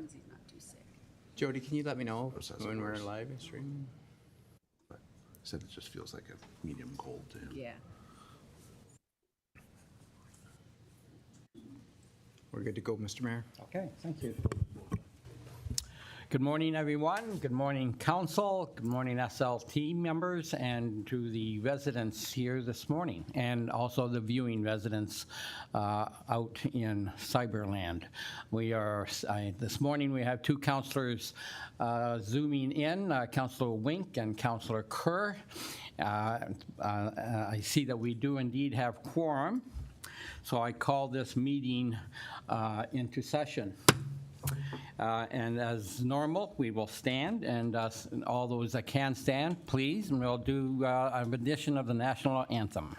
long as he's not too sick. Jody, can you let me know Or says when it we're worse. live streaming? But said it just feels like a medium cold to him. Yeah. We're good to go, Mr. Mayor. Okay, thank you. Good morning, everyone. Good morning, council. Good morning, SLT members, and to the residents here this morning, and also the viewing residents out in Cyberland. We are, this morning we have two councilors zooming in, Councilor Wink and Councilor Kerr. I see that we do indeed have quorum, so I call this meeting into session. And as normal, we will stand, and all those that can stand, please, and we'll do a rendition of the national anthem.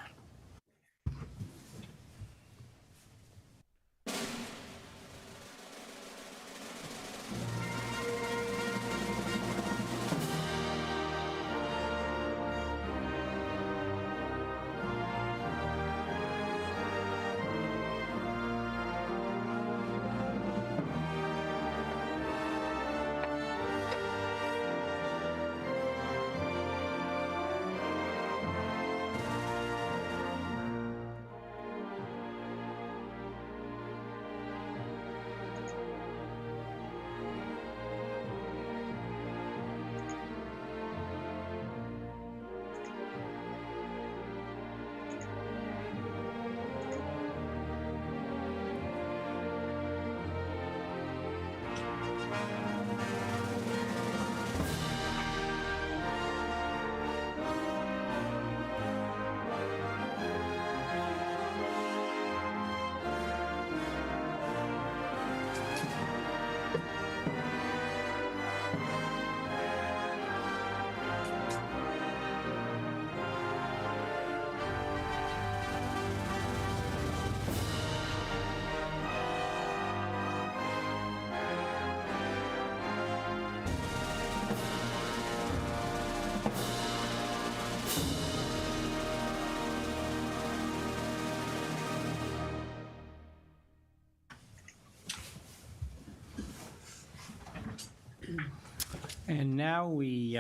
And now we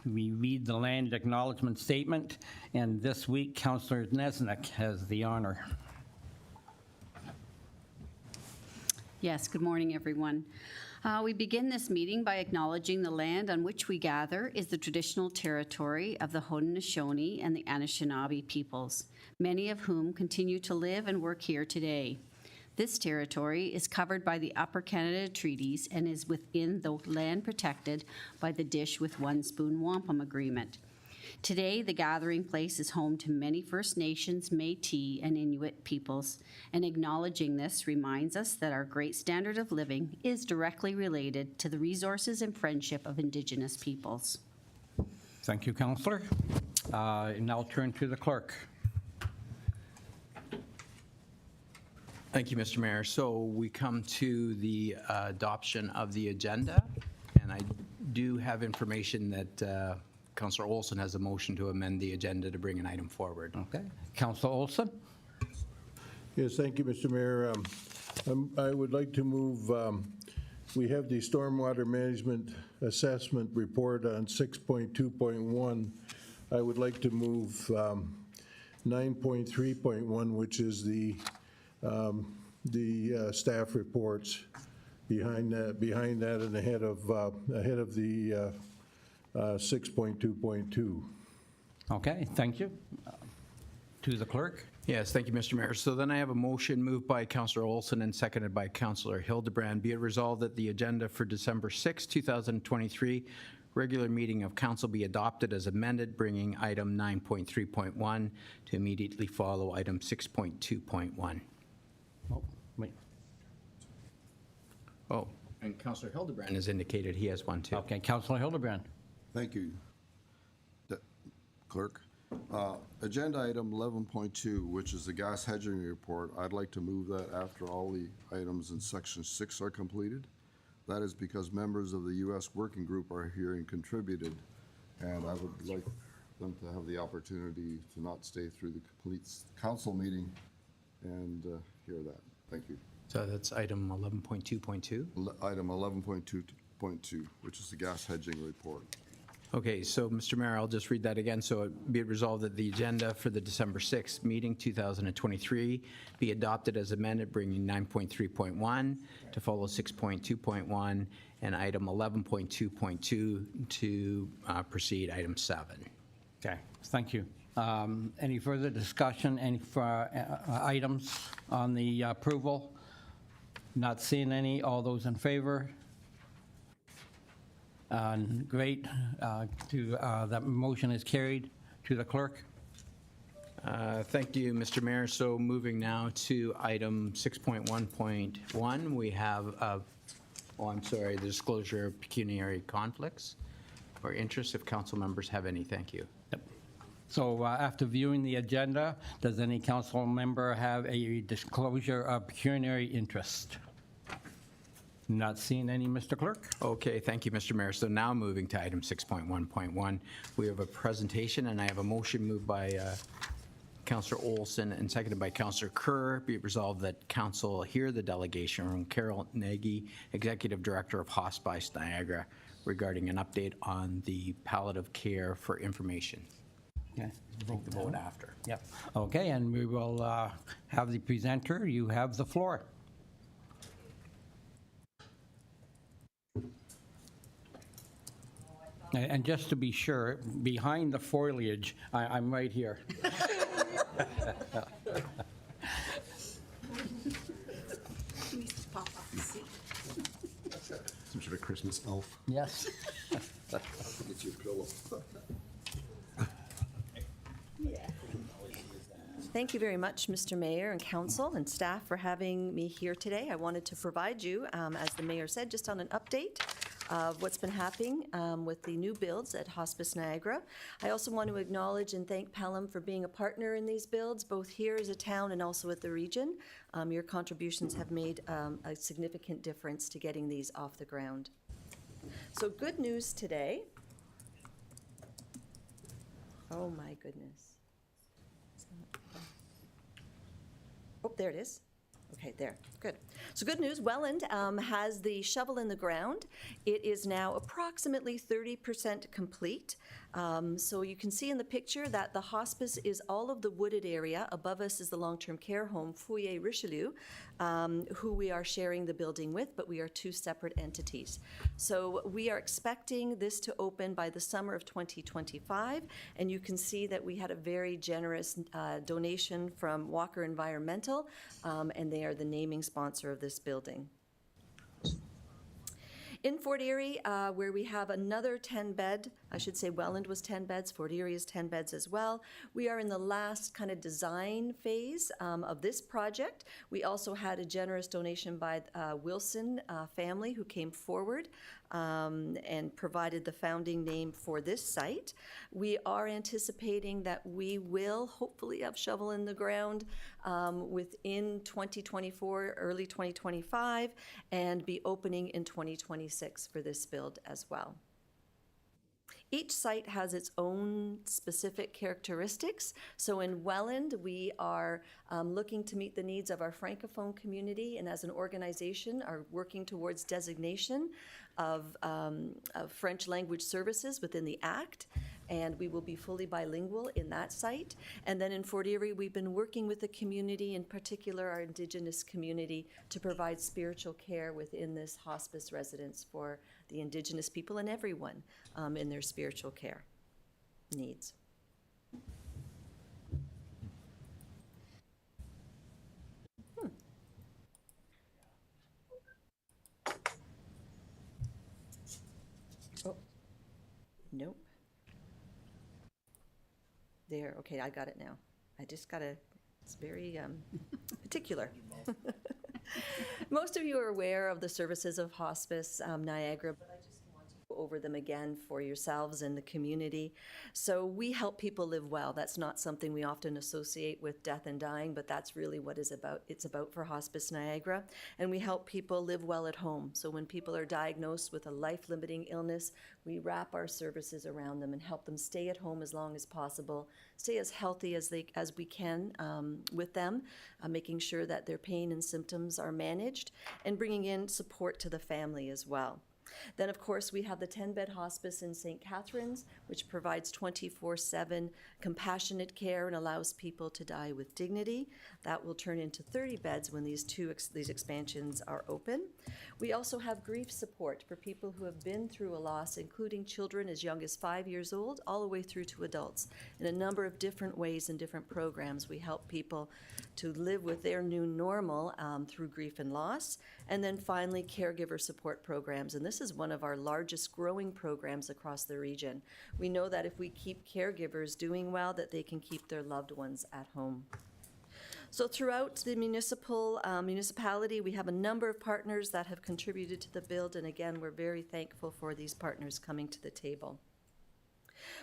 read the land acknowledgement statement, and this week Councillor Nesnick has the honor. Yes, good morning, everyone. We begin this meeting by acknowledging the land on which we gather is the traditional territory of the Haudenosaunee and the Anishinaabe peoples, many of whom continue to live and work here today. This territory is covered by the Upper Canada Treaties and is within the land protected by the Dish with One Spoon Wampum Agreement. Today, the gathering place is home to many First Nations, Métis, and Inuit peoples, and acknowledging this reminds us that our great standard of living is directly related to the resources and friendship of Indigenous peoples. Thank you, Councillor. And now turn to the clerk. Thank you, Mr. Mayor. So we come to the adoption of the agenda, and I do have information that Councillor Olson has a motion to amend the agenda to bring an item forward. Okay. Councillor Olson? Yes, thank you, Mr. Mayor. I would like to move, we have the Stormwater Management Assessment Report on 6.2.1. I would like to move 9.3.1, which is the staff reports behind that and ahead of the 6.2.2. Okay, thank you. To the clerk. Yes, thank you, Mr. Mayor. So then I have a motion moved by Councillor Olson and seconded by Councillor Hildebrand. Be it resolved that the agenda for December 6, 2023 regular meeting of council be adopted as amended, bringing item 9.3.1 to immediately follow item 6.2.1. Oh, wait. Oh, and Councillor Hildebrand has indicated he has one too. Okay, Councillor Hildebrand. Thank you, Clerk. Agenda item 11.2, which is the gas hedging report, I'd like to move that after all the items in section 6 are completed. That is because members of the U.S. working group are here and contributed, and I would like them to have the opportunity to not stay through the complete council meeting and hear that. Thank you. So that's item 11.2.2. Item 11.2.2, which is the gas hedging report. Okay, so Mr. Mayor, I'll just read that again. So it be it resolved that the agenda for the December 6th meeting, 2023, be adopted as amended, bringing 9.3.1 to follow 6.2.1 and item 11.2.2 to proceed item 7. Okay, thank you. Any further discussion, any items on the approval? Not seeing any. All those in favor? Great. That motion is carried. To the clerk. Thank you, Mr. Mayor. So moving now to item 6.1.1, we have, the disclosure of pecuniary conflicts or interests. If council members have any, thank you. Yep. So after viewing the agenda, does any council member have a disclosure of pecuniary interest? Not seeing any, Mr. Clerk. Okay, thank you, Mr. Mayor. So now moving to item 6.1.1, we have a presentation, and I have a motion moved by Councillor Olson and seconded by Councillor Kerr. Be it resolved that council hear the delegation from Carol Nagy, Executive Director of Hospice Niagara, regarding an update on the palliative care for information. Okay. Take the vote after. Yep. Okay, and we will have the presenter. You have the floor. And just to be sure, behind the foliage, I'm right here. Some sort of Christmas elf. Yes. Get you a pillow. Thank you very much, Mr. Mayor and Council and staff for having me here today. I wanted to provide you, as the Mayor said, just on an update of what's been happening with the new builds at Hospice Niagara. I also want to acknowledge and thank Pelham for being a partner in these builds, both here as a town and also at the region. Your contributions have made a significant difference to getting these off the ground. So good news today. Oh my goodness. Oh, there it is. Okay, there, good. So good news, Welland has the shovel in the ground. It is now approximately 30% complete. So you can see in the picture that the hospice is all of the wooded area. Above us is the long-term care home, Foyer Richelieu, who we are sharing the building with, but we are two separate entities. So we are expecting this to open by the summer of 2025, and you can see that we had a very generous donation from Walker Environmental, and they are the naming sponsor of this building. In Fort Erie, where we have another 10-bed, I should say Welland was 10 beds, Fort Erie is 10 beds as well. We are in the last kind of design phase of this project. We also had a generous donation by Wilson family who came forward and provided the founding name for this site. We are anticipating that we will hopefully have shovel in the ground within 2024, early 2025, and be opening in 2026 for this build as well. Each site has its own specific characteristics. So in Welland, we are looking to meet the needs of our Francophone community, and as an organization are working towards designation of French language services within the Act, and we will be fully bilingual in that site. And then in Fort Erie, we've been working with the community, in particular our Indigenous community, to provide spiritual care within this hospice residence for the Indigenous people and everyone in their spiritual care needs. Oh, nope. There, okay, I got it now. I just gotta, it's very particular. Most of you are aware of the services of Hospice Niagara, but I just want to go over them again for yourselves and the community. So we help people live well. That's not something we often associate with death and dying, but that's really what it's about for Hospice Niagara. And we help people live well at home. So when people are diagnosed with a life-limiting illness, we wrap our services around them and help them stay at home as long as possible, stay as healthy as we can with them, making sure that their pain and symptoms are managed, and bringing in support to the family as well. Then, of course, we have the 10-bed hospice in St. Catharines, which provides 24/7 compassionate care and allows people to die with dignity. That will turn into 30 beds when these expansions are open. We also have grief support for people who have been through a loss, including children as young as 5 years old, all the way through to adults. In a number of different ways and different programs, we help people to live with their new normal through grief and loss. And then finally, caregiver support programs. And this is one of our largest growing programs across the region. We know that if we keep caregivers doing well, that they can keep their loved ones at home. So throughout the municipality, we have a number of partners that have contributed to the build. And again, we're very thankful for these partners coming to the table.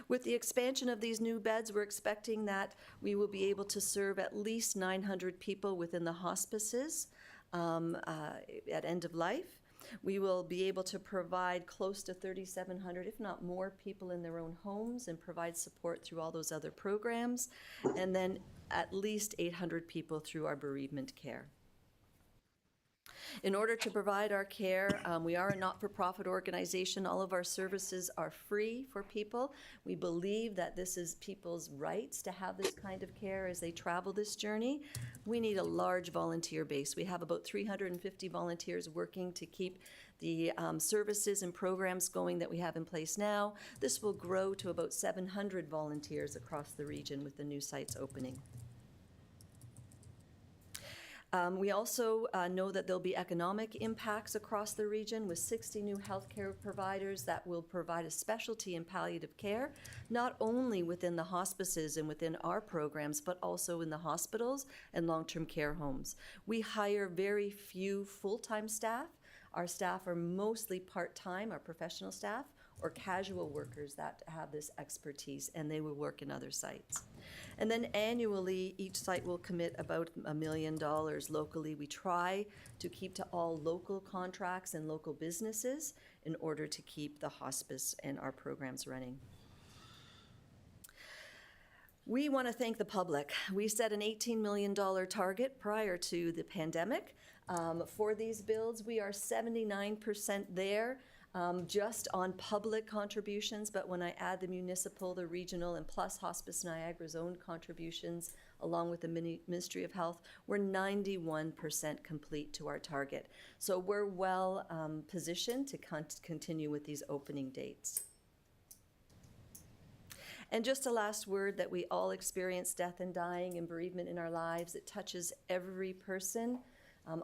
With the expansion of these new beds, we're expecting that we will be able to serve at least 900 people within the hospices at end of life. We will be able to provide close to 3,700, if not more, people in their own homes and provide support through all those other programs, and then at least 800 people through our bereavement care. In order to provide our care, we are a not-for-profit organization. All of our services are free for people. We believe that this is people's rights to have this kind of care as they travel this journey. We need a large volunteer base. We have about 350 volunteers working to keep the services and programs going that we have in place now. This will grow to about 700 volunteers across the region with the new sites opening. We also know that there'll be economic impacts across the region with 60 new healthcare providers that will provide a specialty in palliative care, not only within the hospices and within our programs, but also in the hospitals and long-term care homes. We hire very few full-time staff. Our staff are mostly part-time, our professional staff, or casual workers that have this expertise, and they will work in other sites. And then annually, each site will commit about $1 million locally. We try to keep to all local contracts and local businesses in order to keep the hospice and our programs running. We want to thank the public. We set an $18 million target prior to the pandemic. For these builds, we are 79% there. Just on public contributions, but when I add the municipal, the regional, and plus Hospice Niagara's own contributions, along with the Ministry of Health, we're 91% complete to our target. So we're well positioned to continue with these opening dates. And just a last word that we all experience death and dying and bereavement in our lives. It touches every person,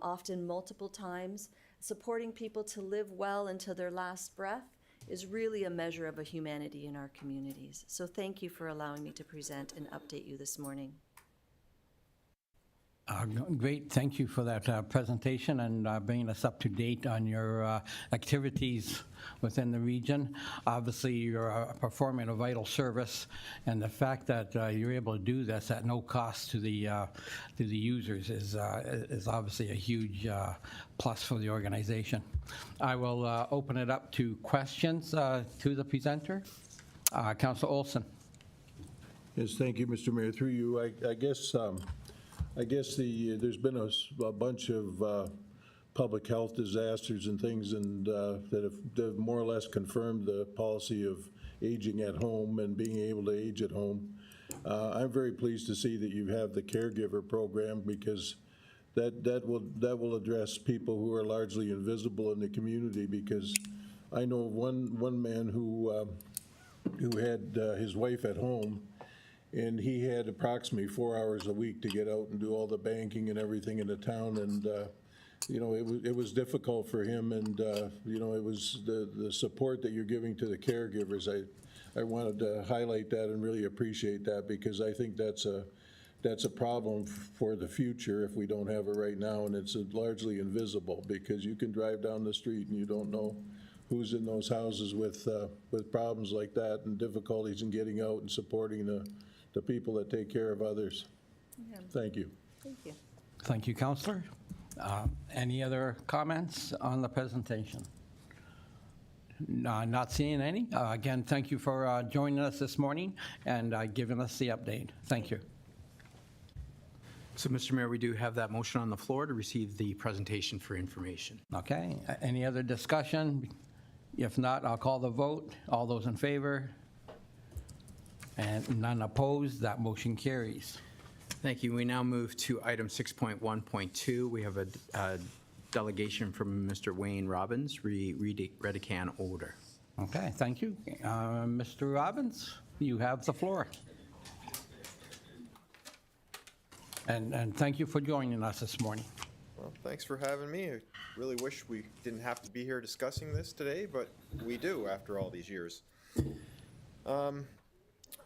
often multiple times. Supporting people to live well until their last breath is really a measure of a humanity in our communities. So thank you for allowing me to present and update you this morning. Great, thank you for that presentation and bringing us up to date on your activities within the region. Obviously, you're performing a vital service, and the fact that you're able to do this at no cost to the users is obviously a huge plus for the organization. I will open it up to questions to the presenter. Councilor Olson. Yes, thank you, Mr. Mayor. Through you, I guess there's been a bunch of public health disasters and things and that have more or less confirmed the policy of aging at home and being able to age at home. I'm very pleased to see that you have the caregiver program because that will address people who are largely invisible in the community, because I know of one man who had his wife at home, and he had approximately 4 hours a week to get out and do all the banking and everything in the town, and it was difficult for him, and it was the support that you're giving to the caregivers. I wanted to highlight that and really appreciate that, because I think that's a problem for the future if we don't have it right now, and it's largely invisible, because you can drive down the street and you don't know who's in those houses with problems like that and difficulties in getting out and supporting the people that take care of others. Thank you. Thank you. Thank you, Councillor. Any other comments on the presentation? Not seeing any. Again, thank you for joining us this morning and giving us the update. Thank you. So, Mr. Mayor, we do have that motion on the floor to receive the presentation for information. Okay, any other discussion? If not, I'll call the vote. All those in favor? And none opposed, that motion carries. Thank you. We now move to item 6.1.2. We have a delegation from Mr. Wayne Robbins, Redican odor. Okay, thank you. Mr. Robbins, you have the floor. And thank you for joining us this morning. Well, thanks for having me. I really wish we didn't have to be here discussing this today, but we do after all these years.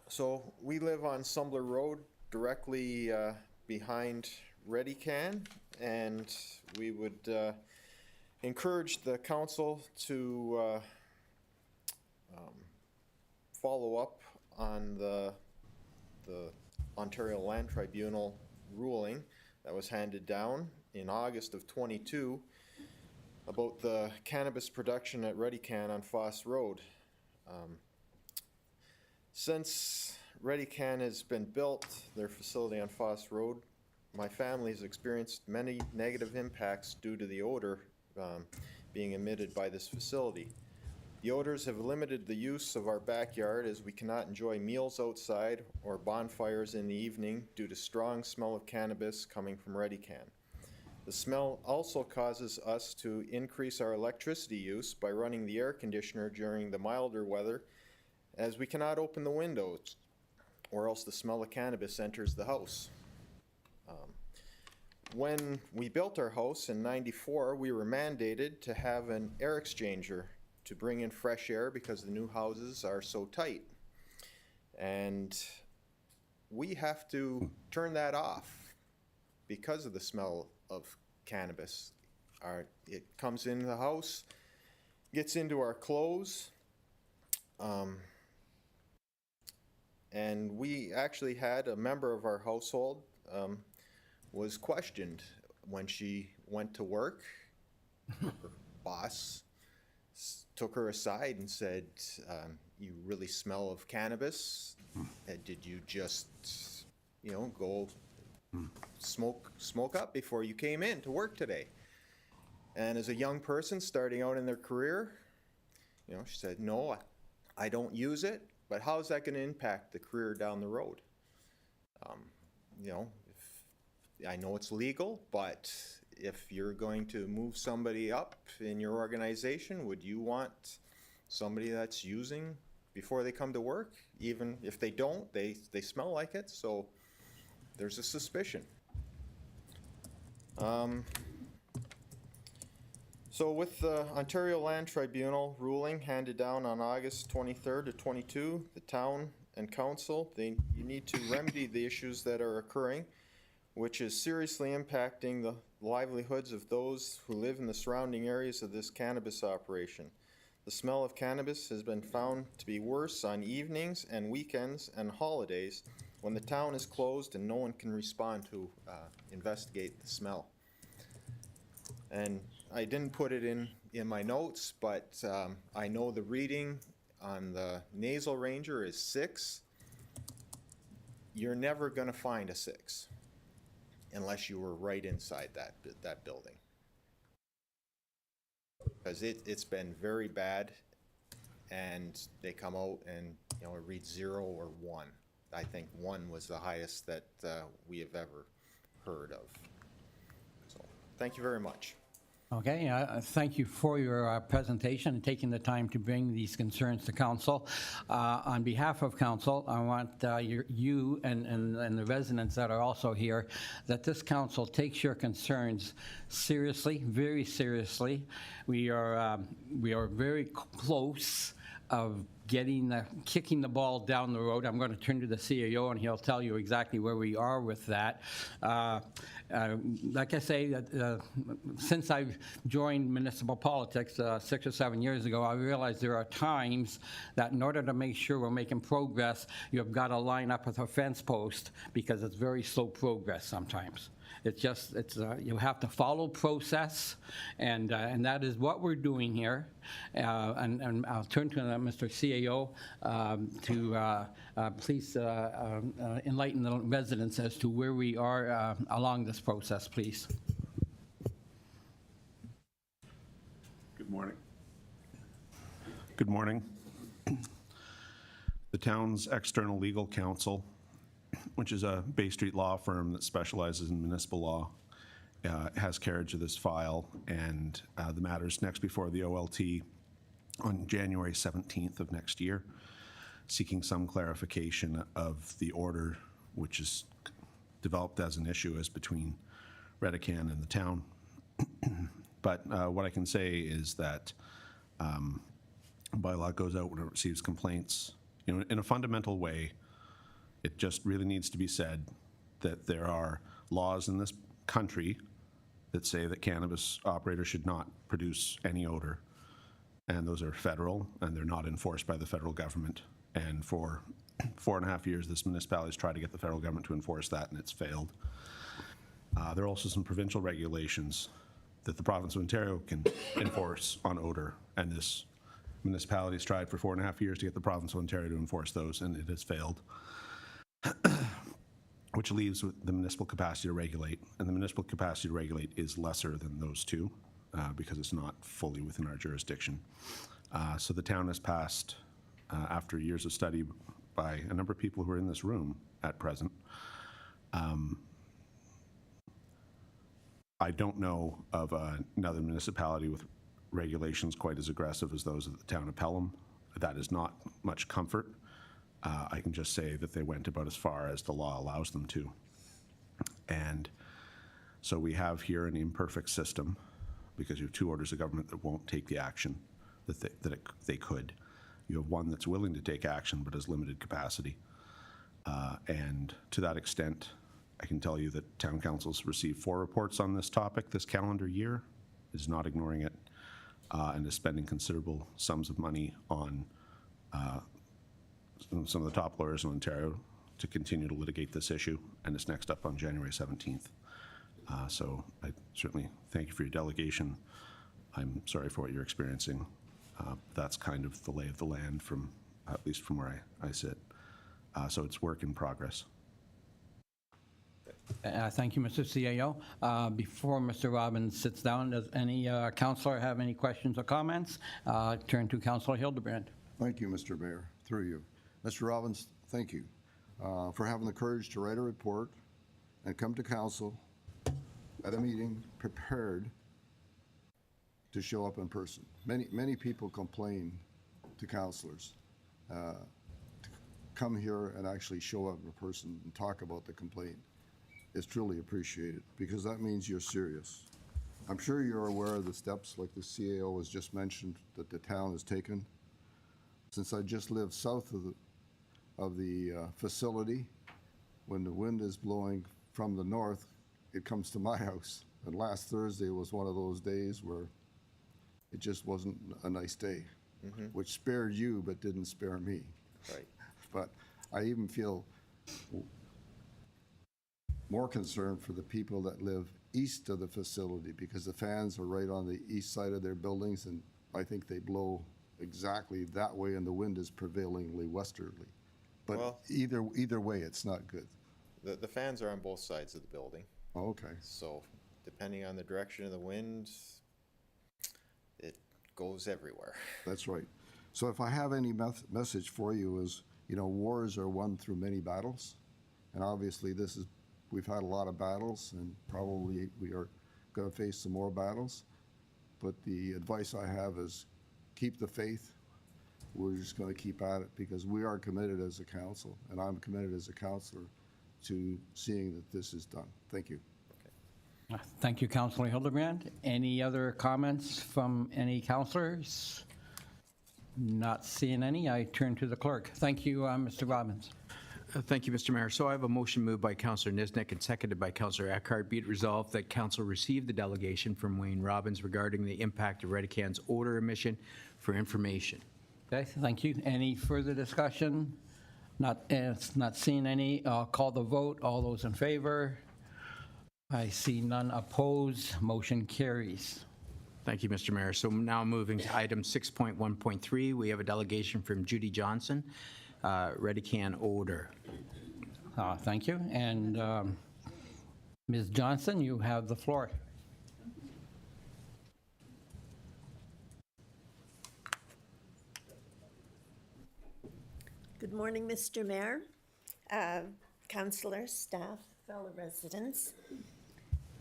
So we live on Sumbler Road, directly behind Redican, and we would encourage the council to follow up on the Ontario Land Tribunal ruling that was handed down in August of 22 about the cannabis production at Redican on Foss Road. Since Redican has been built, their facility on Foss Road, my family has experienced many negative impacts due to the odor being emitted by this facility. The odors have limited the use of our backyard as we cannot enjoy meals outside or bonfires in the evening due to strong smell of cannabis coming from Redican. The smell also causes us to increase our electricity use by running the air conditioner during the milder weather, as we cannot open the windows or else the smell of cannabis enters the house. When we built our house in '94, we were mandated to have an air exchanger to bring in fresh air because the new houses are so tight. And we have to turn that off because of the smell of cannabis. It comes into the house, gets into our clothes, and we actually had a member of our household was questioned when she went to work. Her boss took her aside and said, you really smell of cannabis. Did you just, go smoke up before you came in to work today? And as a young person starting out in their career, she said, no, I don't use it, but how is that going to impact the career down the road? I know it's legal, but if you're going to move somebody up in your organization, would you want somebody that's using before they come to work? Even if they don't, they smell like it, so there's a suspicion. So with the Ontario Land Tribunal ruling handed down on August 23rd to 22, the town and council, you need to remedy the issues that are occurring, which is seriously impacting the livelihoods of those who live in the surrounding areas of this cannabis operation. The smell of cannabis has been found to be worse on evenings and weekends and holidays when the town is closed and no one can respond to investigate the smell. And I didn't put it in my notes, but I know the reading on the nasal ranger is 6. You're never going to find a 6 unless you were right inside that building. Because it's been very bad, and they come out and it reads 0 or 1. I think 1 was the highest that we have ever heard of. So thank you very much. Okay, thank you for your presentation and taking the time to bring these concerns to council. On behalf of council, I want you and the residents that are also here, that this council takes your concerns seriously, very seriously. We are very close of kicking the ball down the road. I'm going to turn to the CAO, and he'll tell you exactly where we are with that. Like I say, since I've joined municipal politics 6 or 7 years ago, I realized there are times that in order to make sure we're making progress, you've got to line up with a fence post because it's very slow progress sometimes. You have to follow process, and that is what we're doing here. And I'll turn to Mr. CAO to please enlighten the residents as to where we are along this process, please. Good morning. Good morning. The town's external legal counsel, which is a Bay Street law firm that specializes in municipal law, has carriage of this file, and the matter's next before the OLT on January 17th of next year, seeking some clarification of the order which is developed as an issue as between Redecan and the town. But what I can say is that bylaw goes out when it receives complaints. You know, in a fundamental way, it just really needs to be said that there are laws in this country that say that cannabis operators should not produce any odor. And those are federal, and they're not enforced by the federal government. And for 4.5 years, this municipality has tried to get the federal government to enforce that, and it's failed. There are also some provincial regulations that the province of Ontario can enforce on odor, and this municipality has tried for 4.5 years to get the province of Ontario to enforce those, and it has failed. Which leaves the municipal capacity to regulate, and the municipal capacity to regulate is lesser than those two because it's not fully within our jurisdiction. So the town has passed, after years of study by a number of people who are in this room at present, I don't know of another municipality with regulations quite as aggressive as those of the town of Pelham. That is not much comfort. I can just say that they went about as far as the law allows them to. And so we have here an imperfect system because you have two orders of government that won't take the action that they could. You have one that's willing to take action but has limited capacity. And to that extent, I can tell you that town council's received 4 reports on this topic this calendar year, is not ignoring it, and is spending considerable sums of money on some of the top lawyers in Ontario to continue to litigate this issue, and it's next up on January 17th. So I certainly thank you for your delegation. I'm sorry for what you're experiencing. That's kind of the lay of the land from, at least from where I sit. So it's work in progress. Thank you, Mr. CAO. Before Mr. Robbins sits down, does any councillor have any questions or comments? Turn to Councillor Hildebrand. Thank you, Mr. Mayor, through you. Mr. Robbins, thank you for having the courage to write a report and come to council at a meeting prepared to show up in person. Many people complain to councillors to come here and actually show up in person and talk about the complaint. It's truly appreciated because that means you're serious. I'm sure you're aware of the steps like the CAO was just mentioned that the town has taken. Since I just live south of the facility, when the wind is blowing from the north, it comes to my house. And last Thursday was one of those days where it just wasn't a nice day, which spared you but didn't spare me. Right. But I even feel more concerned for the people that live east of the facility because the fans are right on the east side of their buildings, and I think they blow exactly that way, and the wind is prevailingly westerly. But Well- either way, it's not good. The fans are on both sides of the building, Okay. so depending on the direction of the wind, it goes everywhere. That's right. So if I have any message for you is, you know, wars are won through many battles. And obviously we've had a lot of battles and probably we are going to face some more battles. But the advice I have is keep the faith. We're just going to keep at it because we are committed as a council, and I'm committed as a councillor to seeing that this is done. Thank you. Thank you, Councillor Hildebrand. Any other comments from any councillors? Not seeing any, I turn to the clerk. Thank you, Mr. Robbins. Thank you, Mr. Mayor. So I have a motion moved by Councillor Niznik and seconded by Councillor Eckhart. Be it resolved that council receive the delegation from Wayne Robbins regarding the impact of Redecan's odor emission for information. Okay, thank you. Any further discussion? Not seeing any. I'll call the vote. All those in favor? I see none opposed. Motion carries. Thank you, Mr. Mayor. So now moving to item 6.1.3, we have a delegation from Judy Johnson, Redecan odor. Thank you. And Ms. Johnson, you have the floor. Good morning, Mr. Mayor, councillors, staff, fellow residents.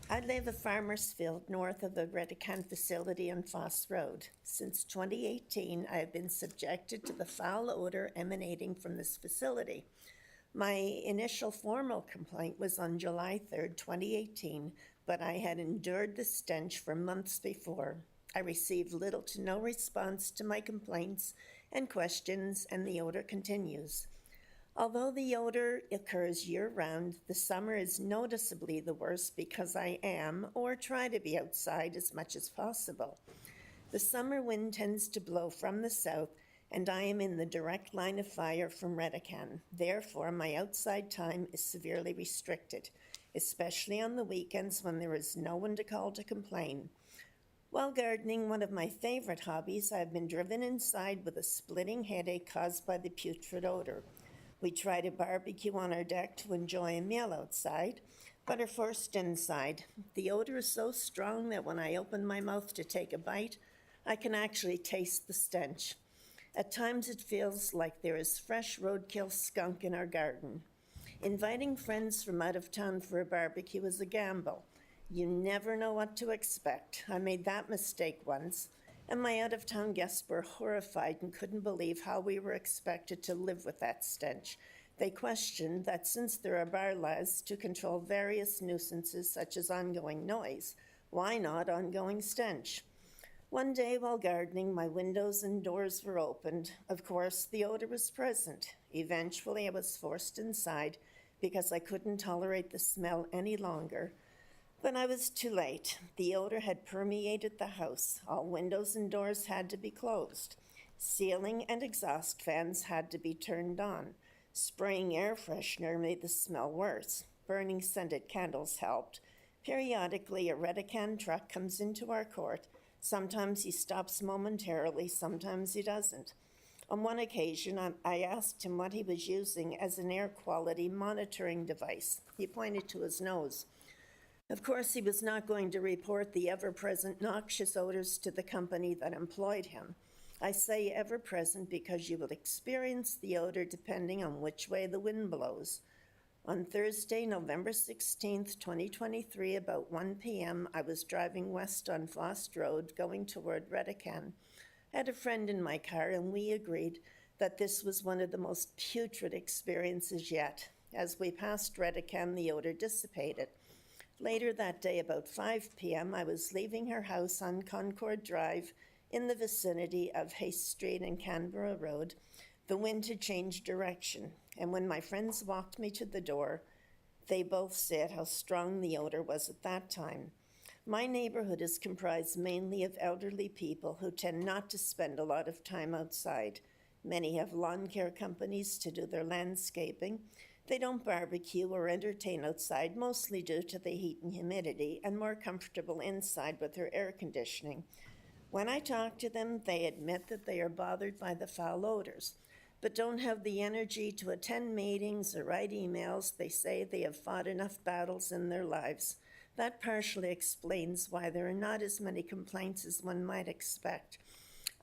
I live at Farmers Field, north of the Redecan facility on Foss Road. Since 2018, I have been subjected to the foul odor emanating from this facility. My initial formal complaint was on July 3rd, 2018, but I had endured the stench for months before. I received little to no response to my complaints and questions, and the odor continues. Although the odor occurs year-round, the summer is noticeably the worst because I am, or try to be, outside as much as possible. The summer wind tends to blow from the south, and I am in the direct line of fire from Redecan. Therefore, my outside time is severely restricted, especially on the weekends when there is no one to call to complain. While gardening, one of my favorite hobbies, I've been driven inside with a splitting headache caused by the putrid odor. We try to barbecue on our deck to enjoy a meal outside, but are forced inside. The odor is so strong that when I open my mouth to take a bite, I can actually taste the stench. At times it feels like there is fresh roadkill skunk in our garden. Inviting friends from out of town for a barbecue is a gamble. You never know what to expect. I made that mistake once, and my out-of-town guests were horrified and couldn't believe how we were expected to live with that stench. They questioned that since there are bylaws to control various nuisances such as ongoing noise, why not ongoing stench? One day while gardening, my windows and doors were opened. Of course, the odor was present. Eventually, I was forced inside because I couldn't tolerate the smell any longer. But I was too late. The odor had permeated the house. All windows and doors had to be closed. Ceiling and exhaust fans had to be turned on. Spraying air freshener made the smell worse. Burning scented candles helped. Periodically, a Redecan truck comes into our court. Sometimes he stops momentarily, sometimes he doesn't. On one occasion, I asked him what he was using as an air quality monitoring device. He pointed to his nose. Of course, he was not going to report the ever-present noxious odors to the company that employed him. I say ever-present because you will experience the odor depending on which way the wind blows. On Thursday, November 16th, 2023, about 1 p.m., I was driving west on Foss Road, going toward Redecan. I had a friend in my car, and we agreed that this was one of the most putrid experiences yet. As we passed Redecan, the odor dissipated. Later that day, about 5 p.m., I was leaving her house on Concord Drive in the vicinity of Hayes Street and Canberra Road. The wind had changed direction, and when my friends walked me to the door, they both said how strong the odor was at that time. My neighborhood is comprised mainly of elderly people who tend not to spend a lot of time outside. Many have lawn care companies to do their landscaping. They don't barbecue or entertain outside, mostly due to the heat and humidity, and more comfortable inside with their air conditioning. When I talk to them, they admit that they are bothered by the foul odors, but don't have the energy to attend meetings or write emails. They say they have fought enough battles in their lives. That partially explains why there are not as many complaints as one might expect.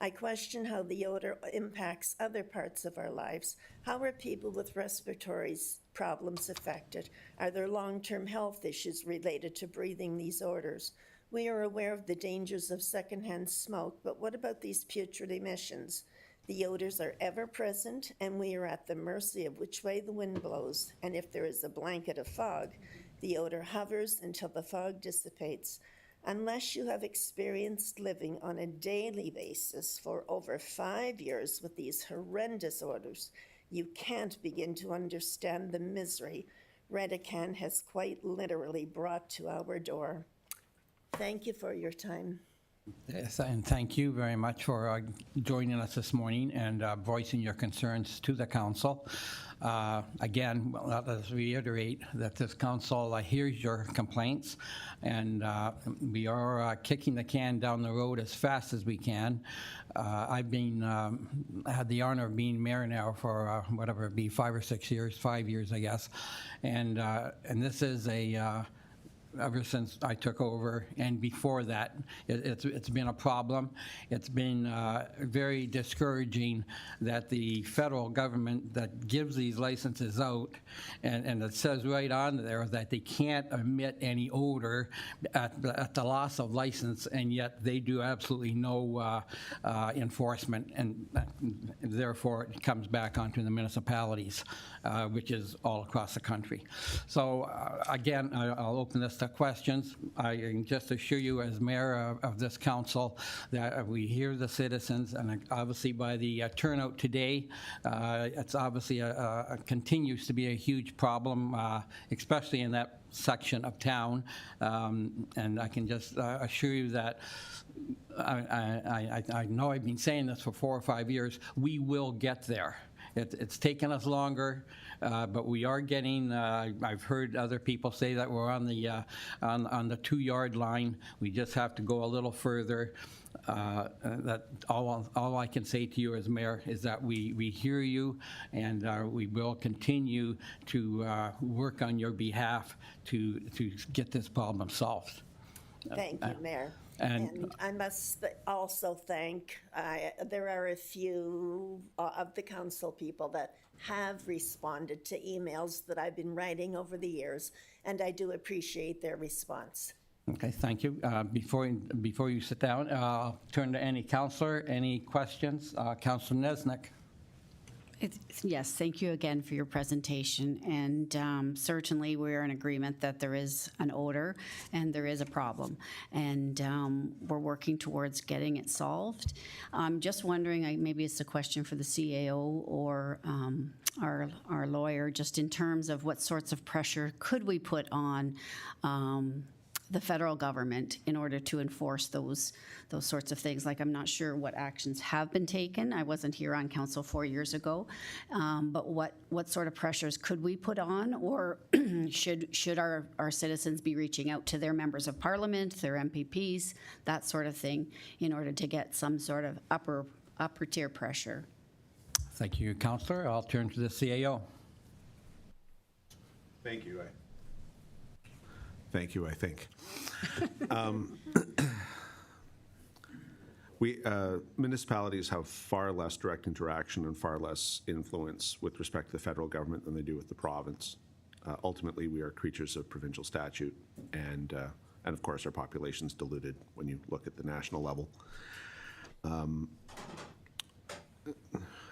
I question how the odor impacts other parts of our lives. How are people with respiratory problems affected? Are there long-term health issues related to breathing these odors? We are aware of the dangers of secondhand smoke, but what about these putrid emissions? The odors are ever present, and we are at the mercy of which way the wind blows. And if there is a blanket of fog, the odor hovers until the fog dissipates. Unless you have experienced living on a daily basis for over 5 years with these horrendous odors, you can't begin to understand the misery Redican has quite literally brought to our door. Thank you for your time. Yes, and thank you very much for joining us this morning and voicing your concerns to the council. Again, well, let's reiterate that this council hears your complaints, and we are kicking the can down the road as fast as we can. I've been had the honor of being mayor now for whatever it be, 5 or 6 years, 5 years, I guess, and this is a ever since I took over, and before that, it's been a problem. It's been very discouraging that the federal government that gives these licenses out, and it says right on there that they can't emit any odor at the loss of license, and yet they do absolutely no enforcement, and therefore it comes back onto the municipalities, which is all across the country. So again, I'll open this to questions. I can just assure you as mayor of this council that we hear the citizens, and obviously by the turnout today, it's obviously continues to be a huge problem, especially in that section of town, and I can just assure you that I know I've been saying this for 4 or 5 years, we will get there. It's taken us longer, but we are getting. I've heard other people say that we're on the 2-yard line. We just have to go a little further. That all I can say to you as mayor is that we hear you, and we will continue to work on your behalf to get this problem solved. Thank you, Mayor. And I must also thank, there are a few of the council people that have responded to emails that I've been writing over the years, and I do appreciate their response. Okay, thank you. Before you sit down, I'll turn to any councillor. Any questions? Councillor Nesnick. Yes, thank you again for your presentation, and certainly we're in agreement that there is an odor and there is a problem, and we're working towards getting it solved. I'm just wondering, maybe it's a question for the CAO or our lawyer, just in terms of what sorts of pressure could we put on the federal government in order to enforce those sorts of things. Like, I'm not sure what actions have been taken. I wasn't here on council 4 years ago, but what sort of pressures could we put on, or should our citizens be reaching out to their members of parliament, their MPPs, that sort of thing, in order to get some sort of upper tier pressure? Thank you, councillor. I'll turn to the CAO. Thank you. Thank you, I think. Municipalities have far less direct interaction and far less influence with respect to the federal government than they do with the province. Ultimately, we are creatures of provincial statute, and of course our population's diluted when you look at the national level.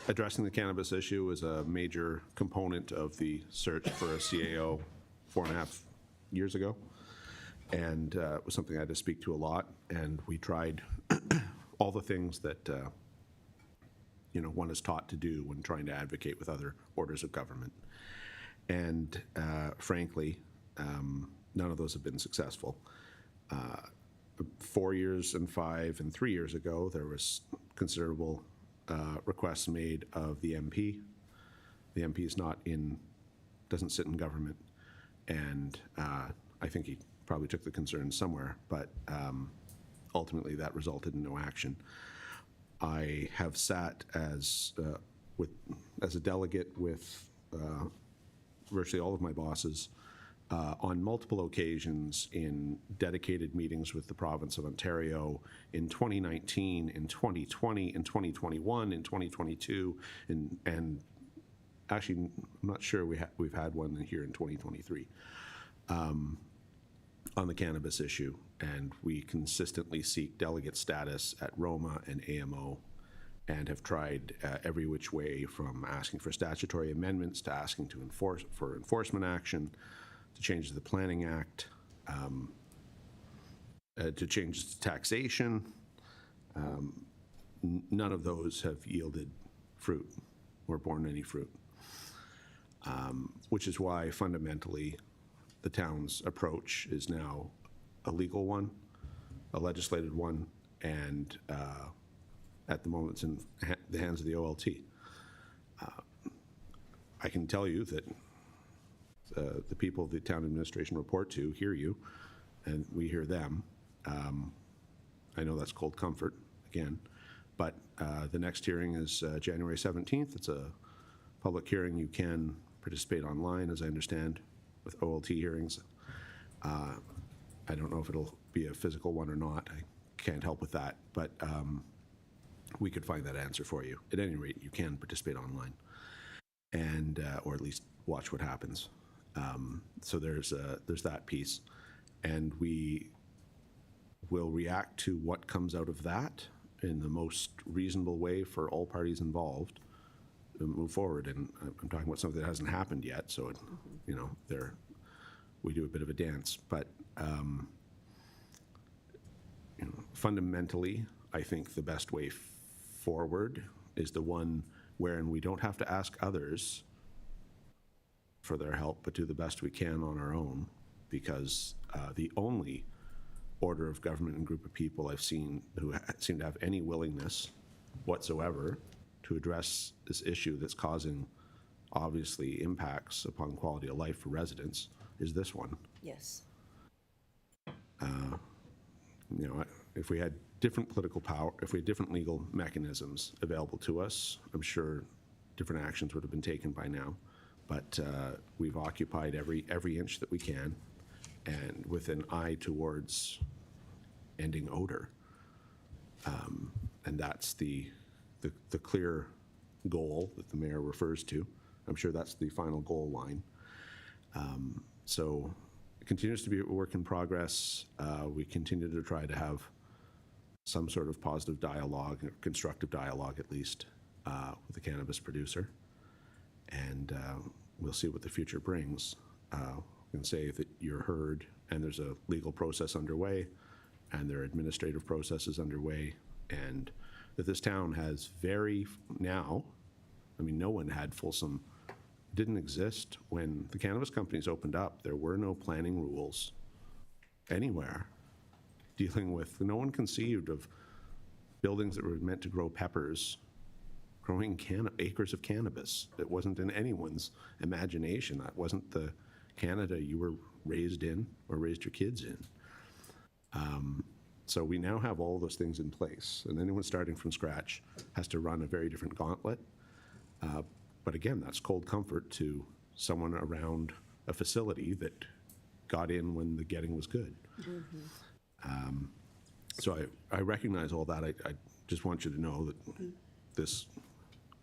Addressing the cannabis issue was a major component of the search for a CAO 4.5 years ago, and it was something I had to speak to a lot, and we tried all the things that one is taught to do when trying to advocate with other orders of government, and frankly none of those have been successful. 4 years and 5 and 3 years ago, there was considerable requests made of the MP. The MP is doesn't sit in government, and I think he probably took the concerns somewhere, but ultimately that resulted in no action. I have sat as a delegate with virtually all of my bosses on multiple occasions in dedicated meetings with the province of Ontario in 2019, in 2020, in 2021, in 2022, and actually, I'm not sure we've had one here in 2023 on the cannabis issue, and we consistently seek delegate status at Roma and AMO, and have tried every which way, from asking for statutory amendments to asking for enforcement action, to change the Planning Act, to changes to taxation. None of those have yielded fruit or borne any fruit, which is why fundamentally the town's approach is now a legal one, a legislated one, and at the moment it's in the hands of the OLT. I can tell you that the people the town administration report to hear you, and we hear them. I know that's cold comfort, again, but the next hearing is January 17th. It's a public hearing. You can participate online, as I understand, with OLT hearings. I don't know if it'll be a physical one or not. I can't help with that, but we could find that answer for you. At any rate, you can participate online, and or at least watch what happens. So there's that piece, and we will react to what comes out of that in the most reasonable way for all parties involved to move forward. And I'm talking about something that hasn't happened yet, so it, you know, we do a bit of a dance, but you know, fundamentally, I think the best way forward is the one wherein we don't have to ask others for their help, but do the best we can on our own, because the only order of government and group of people I've seen who seem to have any willingness whatsoever to address this issue that's causing obviously impacts upon quality of life for residents is this one. Yes. You know, if we had different political power, if we had different legal mechanisms available to us, I'm sure different actions would have been taken by now. But we've occupied every inch that we can, and with an eye towards ending odor. And that's the clear goal that the mayor refers to. I'm sure that's the final goal line. So it continues to be a work in progress. We continue to try to have some sort of positive dialogue, or constructive dialogue at least, with the cannabis producer. And we'll see what the future brings. I can say that you're heard, and there's a legal process underway, and there are administrative processes underway, and that this town has now, I mean, no one had Folsom, didn't exist when the cannabis companies opened up. There were no planning rules anywhere dealing with, no one conceived of buildings that were meant to grow peppers growing acres of cannabis. It wasn't in anyone's imagination. That wasn't the Canada you were raised in or raised your kids in. So we now have all those things in place, and anyone starting from scratch has to run a very different gauntlet. But again, that's cold comfort to someone around a facility that got in when the getting was good. So I recognize all that. I just want you to know that this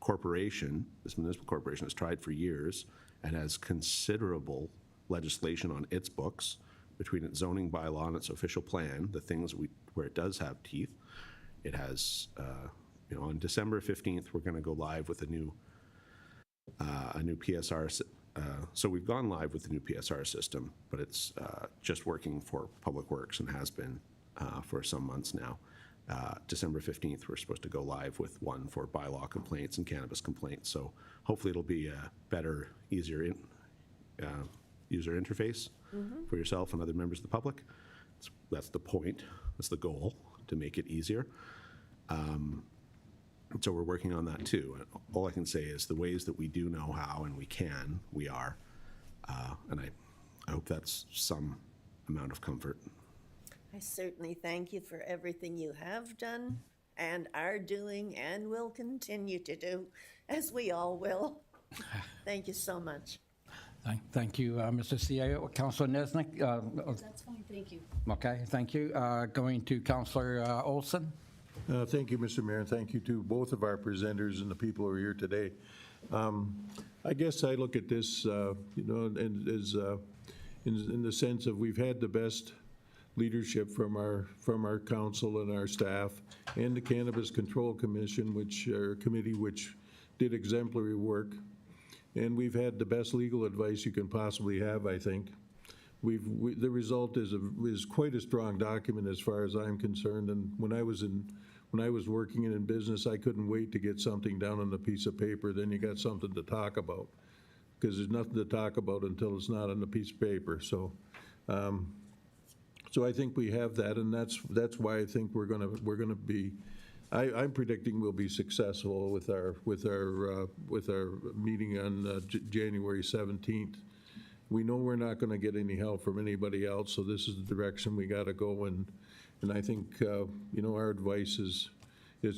corporation, this municipal corporation, has tried for years and has considerable legislation on its books between its zoning bylaw and its official plan, the things where it does have teeth. It has, you know, on December 15th, we're going to go live with a new PSR. So we've gone live with the new PSR system, but it's just working for Public Works and has been for some months now. December 15th, we're supposed to go live with one for bylaw complaints and cannabis complaints. So hopefully it'll be a better, easier user interface for yourself and other members of the public. That's the point, that's the goal, to make it easier. So we're working on that too. And all I can say is the ways that we do know how and we are. And I hope that's some amount of comfort. I certainly thank you for everything you have done and are doing and will continue to do, as we all will. Thank you so much. Thank you, Mr. CAO. Councilor Nesnick? That's fine, thank you. Okay, thank you. Going to Councilor Olson? Thank you, Mr. Mayor, and thank you to both of our presenters and the people who are here today. I guess I look at this, you know, and as in the sense of we've had the best leadership from our council and our staff and the Cannabis Control Commission, committee, which did exemplary work. And we've had the best legal advice you can possibly have, I think. the result is quite a strong document as far as I'm concerned. And when I was working in business, I couldn't wait to get something down on a piece of paper. Then you got something to talk about, because there's nothing to talk about until it's not on a piece of paper. So, so I think we have that, and that's why I think we're gonna be. I'm predicting we'll be successful with our meeting on January 17th. We know we're not going to get any help from anybody else, so this is the direction we got to go. And I think our advice is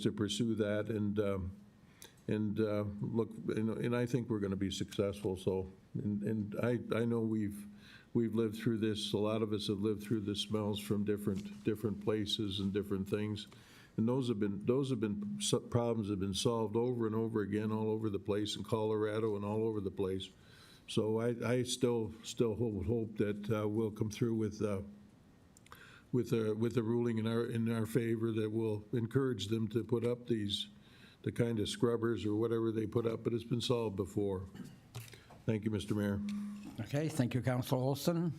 to pursue that and look. And I think we're going to be successful. So and I know we've lived through this. A lot of us have lived through the smells from different places and different things. And those problems have been solved over and over again all over the place in Colorado and all over the place. So I still hope that we'll come through with a ruling in our favor that will encourage them to put up the kind of scrubbers or whatever they put up, but it's been solved before. Thank you, Mr. Mayor. Okay, thank you, Councilor Olson.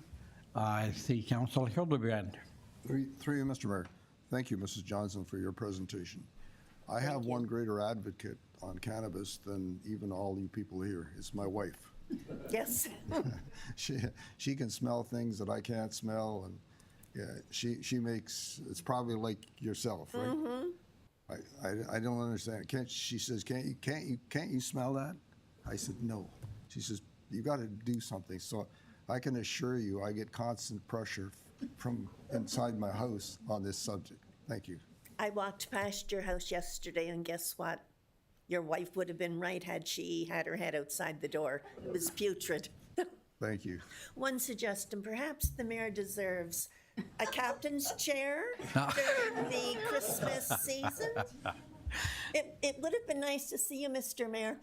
I see Councilor Hildebrand. Through you, Mr. Mayor. Thank you, Mrs. Johnson, for your presentation. I have one greater advocate on cannabis than even all you people here. It's my wife. Yes. She can smell things that I can't smell, and yeah, she makes. It's probably like yourself, right? Mm-hmm. I don't understand. She says, can't you smell that? I said, no. She says, you got to do something. So I can assure you, I get constant pressure from inside my house on this subject. Thank you. I walked past your house yesterday, and guess what? Your wife would have been right had she had her head outside the door. It was putrid. Thank you. One suggestion, perhaps the mayor deserves a captain's chair during the Christmas season. It would have been nice to see you, Mr. Mayor.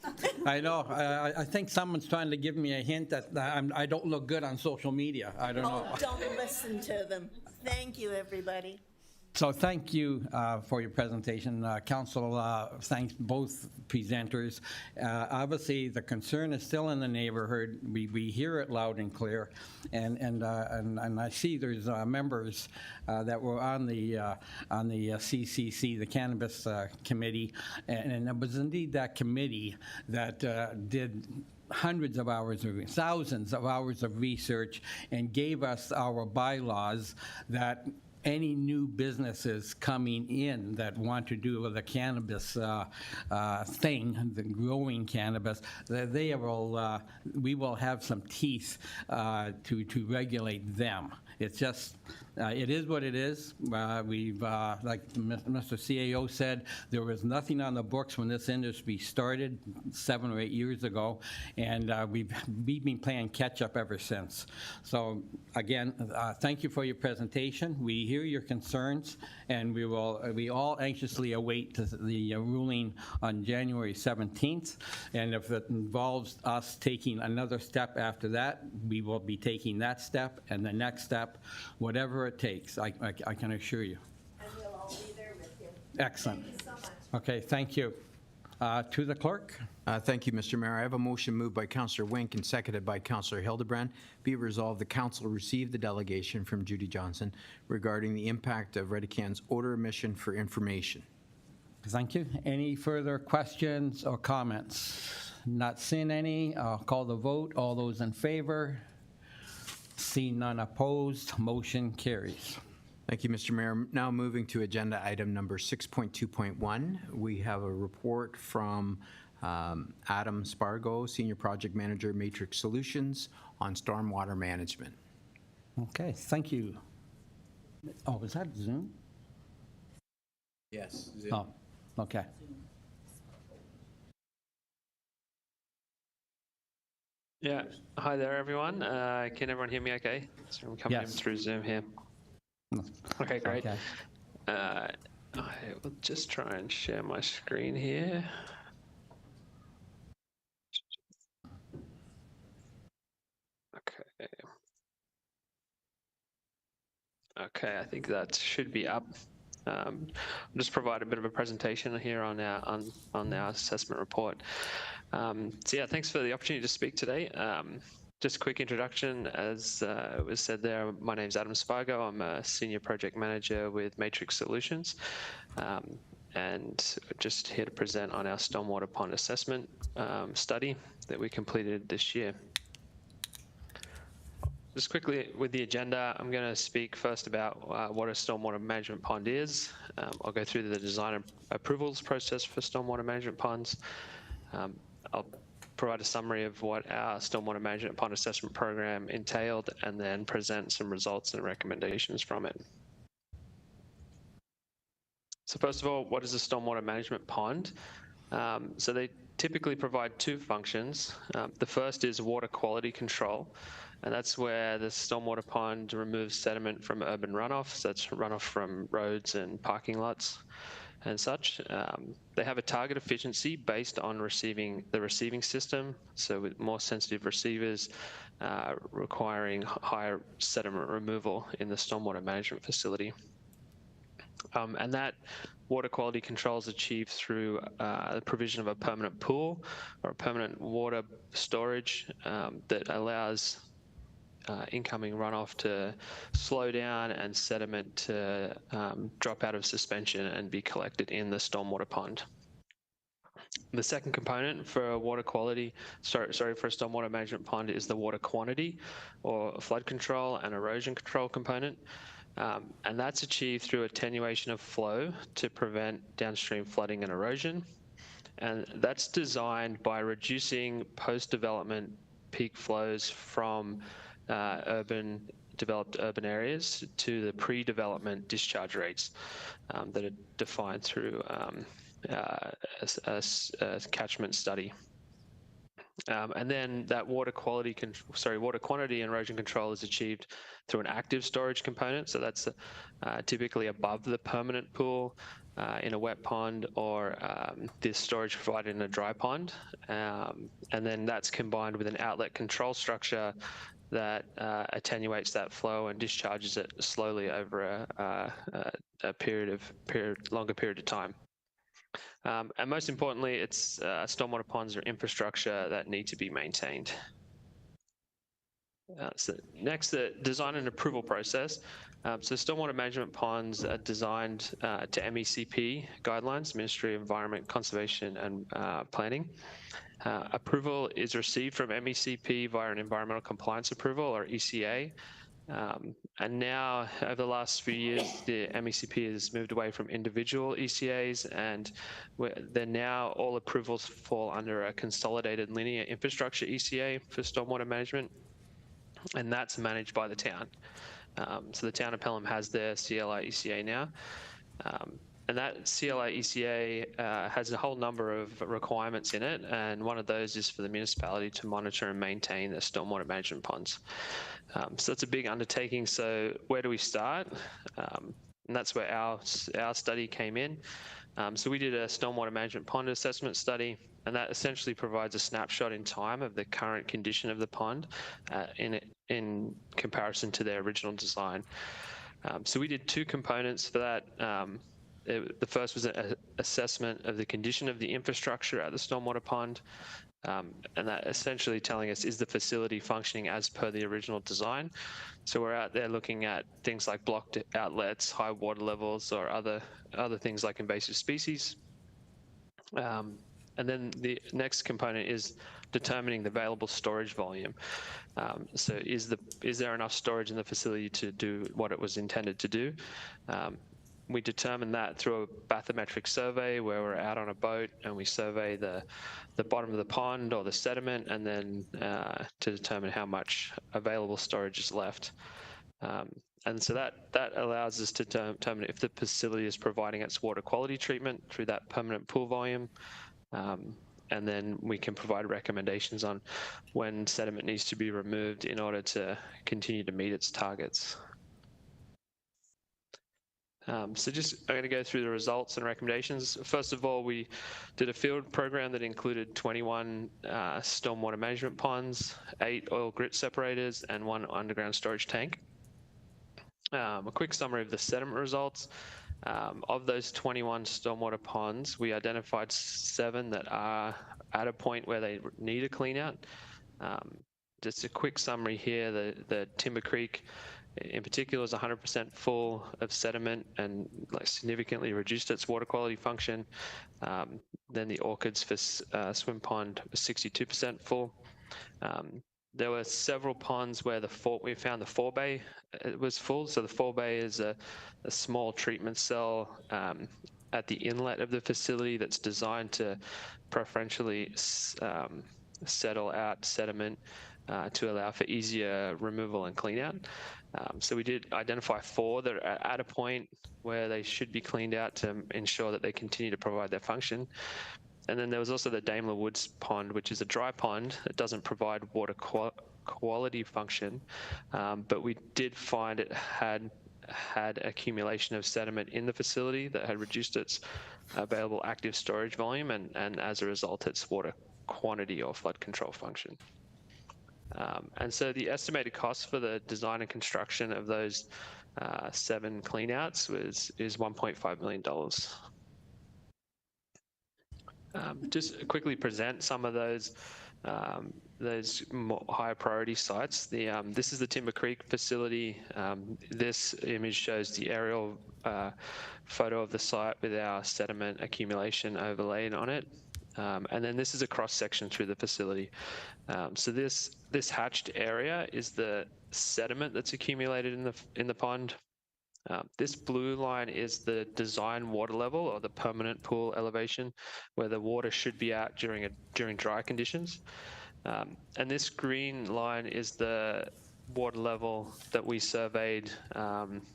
I know. I think someone's trying to give me a hint that I don't look good on social media. I don't know. Oh, don't listen to them. Thank you, everybody. So thank you for your presentation. Council thanks both presenters. Obviously, the concern is still in the neighborhood. We hear it loud and clear, and I see there's members that were on the CCC, the Cannabis Committee, and it was indeed that committee that did hundreds of hours, thousands of hours of research, and gave us our bylaws that any new businesses coming in that want to do the cannabis thing, the growing cannabis, they will, we will have some teeth to regulate them. It's just, it is what it is. We've, like Mr. CAO said, there was nothing on the books when this industry started 7 or 8 years ago, and we've been playing catch up ever since. So again, thank you for your presentation. We hear your concerns, and we all anxiously await the ruling on January 17th. And if it involves us taking another step after that, we will be taking that step and the next step, whatever it takes, I can assure you. And we'll all be there with you. Excellent. Thank you so much. Okay, thank you. To the clerk. Thank you, Mr. Mayor. I have a motion moved by Councillor Wink and seconded by Councillor Hildebrand. Be it resolved, the council received the delegation from Judy Johnson regarding the impact of Redecan's odor emission for information. Thank you. Any further questions or comments? Not seeing any. I'll call the vote. All those in favor? Seeing none opposed, motion carries. Thank you, Mr. Mayor. Now moving to agenda item number 6.2.1. We have a report from Adam Spargo, Senior Project Manager, Matrix Solutions, on stormwater management. Okay, thank you. Oh, was that Zoom? Yes. Oh, okay. Yeah. Hi there, everyone. Can everyone hear me okay? So I'm coming in Yes. through Zoom here. Okay, great. Okay. I will just try and share my screen here. Okay. Okay, I think that should be up. I'll just provide a bit of a presentation here on our assessment report. So yeah, thanks for the opportunity to speak today. Just a quick introduction. As it was said there, my name's Adam Spargo. I'm a Senior Project Manager with Matrix Solutions. And just here to present on our stormwater pond assessment study that we completed this year. Just quickly with the agenda, I'm going to speak first about what a stormwater management pond is. I'll go through the design and approvals process for stormwater management ponds. I'll provide a summary of what our stormwater management pond assessment program entailed, and then present some results and recommendations from it. So first of all, what is a stormwater management pond? So they typically provide two functions. The first is water quality control, and that's where the stormwater pond removes sediment from urban runoff. So that's runoff from roads and parking lots and such. They have a target efficiency based on the receiving system. So with more sensitive receivers requiring higher sediment removal in the stormwater management facility. And that water quality control is achieved through the provision of a permanent pool or a permanent water storage that allows incoming runoff to slow down and sediment to drop out of suspension and be collected in the stormwater pond. The second component for water quality, for a stormwater management pond is the water quantity or flood control and erosion control component. And that's achieved through attenuation of flow to prevent downstream flooding and erosion. And that's designed by reducing post-development peak flows from developed urban areas to the pre-development discharge rates that are defined through a catchment study. And then that water quantity and erosion control is achieved through an active storage component. So that's typically above the permanent pool in a wet pond, or this storage provided in a dry pond. And then that's combined with an outlet control structure that attenuates that flow and discharges it slowly over a longer period of time. And most importantly, it's stormwater ponds are infrastructure that need to be maintained. So next, the design and approval process. So stormwater management ponds are designed to MECP guidelines, Ministry of Environment, Conservation and Planning. Approval is received from MECP via an environmental compliance approval, or ECA. And now, over the last few years, the MECP has moved away from individual ECAs, and then now all approvals fall under a consolidated linear infrastructure ECA for stormwater management, and that's managed by the town. So the town of Pelham has their CLI ECA now. And that CLI ECA has a whole number of requirements in it, and one of those is for the municipality to monitor and maintain the stormwater management ponds. So it's a big undertaking. So where do we start? And that's where our study came in. So we did a stormwater management pond assessment study, and that essentially provides a snapshot in time of the current condition of the pond in comparison to their original design. So we did two components for that. The first was an assessment of the condition of the infrastructure at the stormwater pond, and that essentially telling us, is the facility functioning as per the original design? So we're out there looking at things like blocked outlets, high water levels, or other things like invasive species. And then the next component is determining the available storage volume. So is there enough storage in the facility to do what it was intended to do? We determine that through a bathymetric survey, where we're out on a boat and we survey the bottom of the pond or the sediment, and then to determine how much available storage is left. And so that allows us to determine if the facility is providing its water quality treatment through that permanent pool volume. And then we can provide recommendations on when sediment needs to be removed in order to continue to meet its targets. So I'm going to go through the results and recommendations. First of all, we did a field program that included 21 stormwater management ponds, 8 oil grit separators, and 1 underground storage tank. A quick summary of the sediment results. Of those 21 stormwater ponds, we identified 7 that are at a point where they need a clean out. just a quick summary here, the Timber Creek in particular is 100% full of sediment and like significantly reduced its water quality function. Then the Orchids for Swim Pond was 62% full. There were several ponds where we found the forebay was full. So the forebay is a small treatment cell at the inlet of the facility that's designed to preferentially settle out sediment to allow for easier removal and clean out. So we did identify 4 that are at a point where they should be cleaned out to ensure that they continue to provide their function. And then there was also the Daimler Woods Pond, which is a dry pond that doesn't provide water quality function, but we did find it had accumulation of sediment in the facility that had reduced its available active storage volume and as a result its water quantity or flood control function. And so the estimated cost for the design and construction of those 7 cleanouts is $1.5 million. Just quickly present some of those higher priority sites. This is the Timber Creek facility. This image shows the aerial photo of the site with our sediment accumulation overlaid on it. And then this is a cross section through the facility. So this hatched area is the sediment that's accumulated in the pond. This blue line is the design water level or the permanent pool elevation, where the water should be at during dry conditions. And this green line is the water level that we surveyed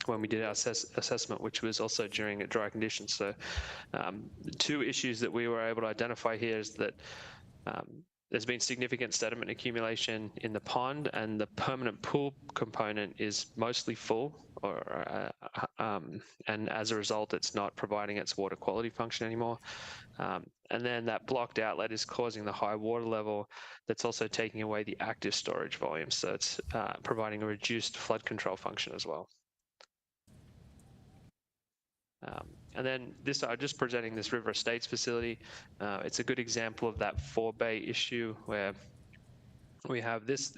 when we did our assessment, which was also during dry conditions. So the 2 issues that we were able to identify here is that there's been significant sediment accumulation in the pond, and the permanent pool component is mostly full, and as a result, it's not providing its water quality function anymore. And then that blocked outlet is causing the high water level that's also taking away the active storage volume. So it's providing a reduced flood control function as well. And then I'm just presenting this River Estates facility. It's a good example of that forebay issue where we have this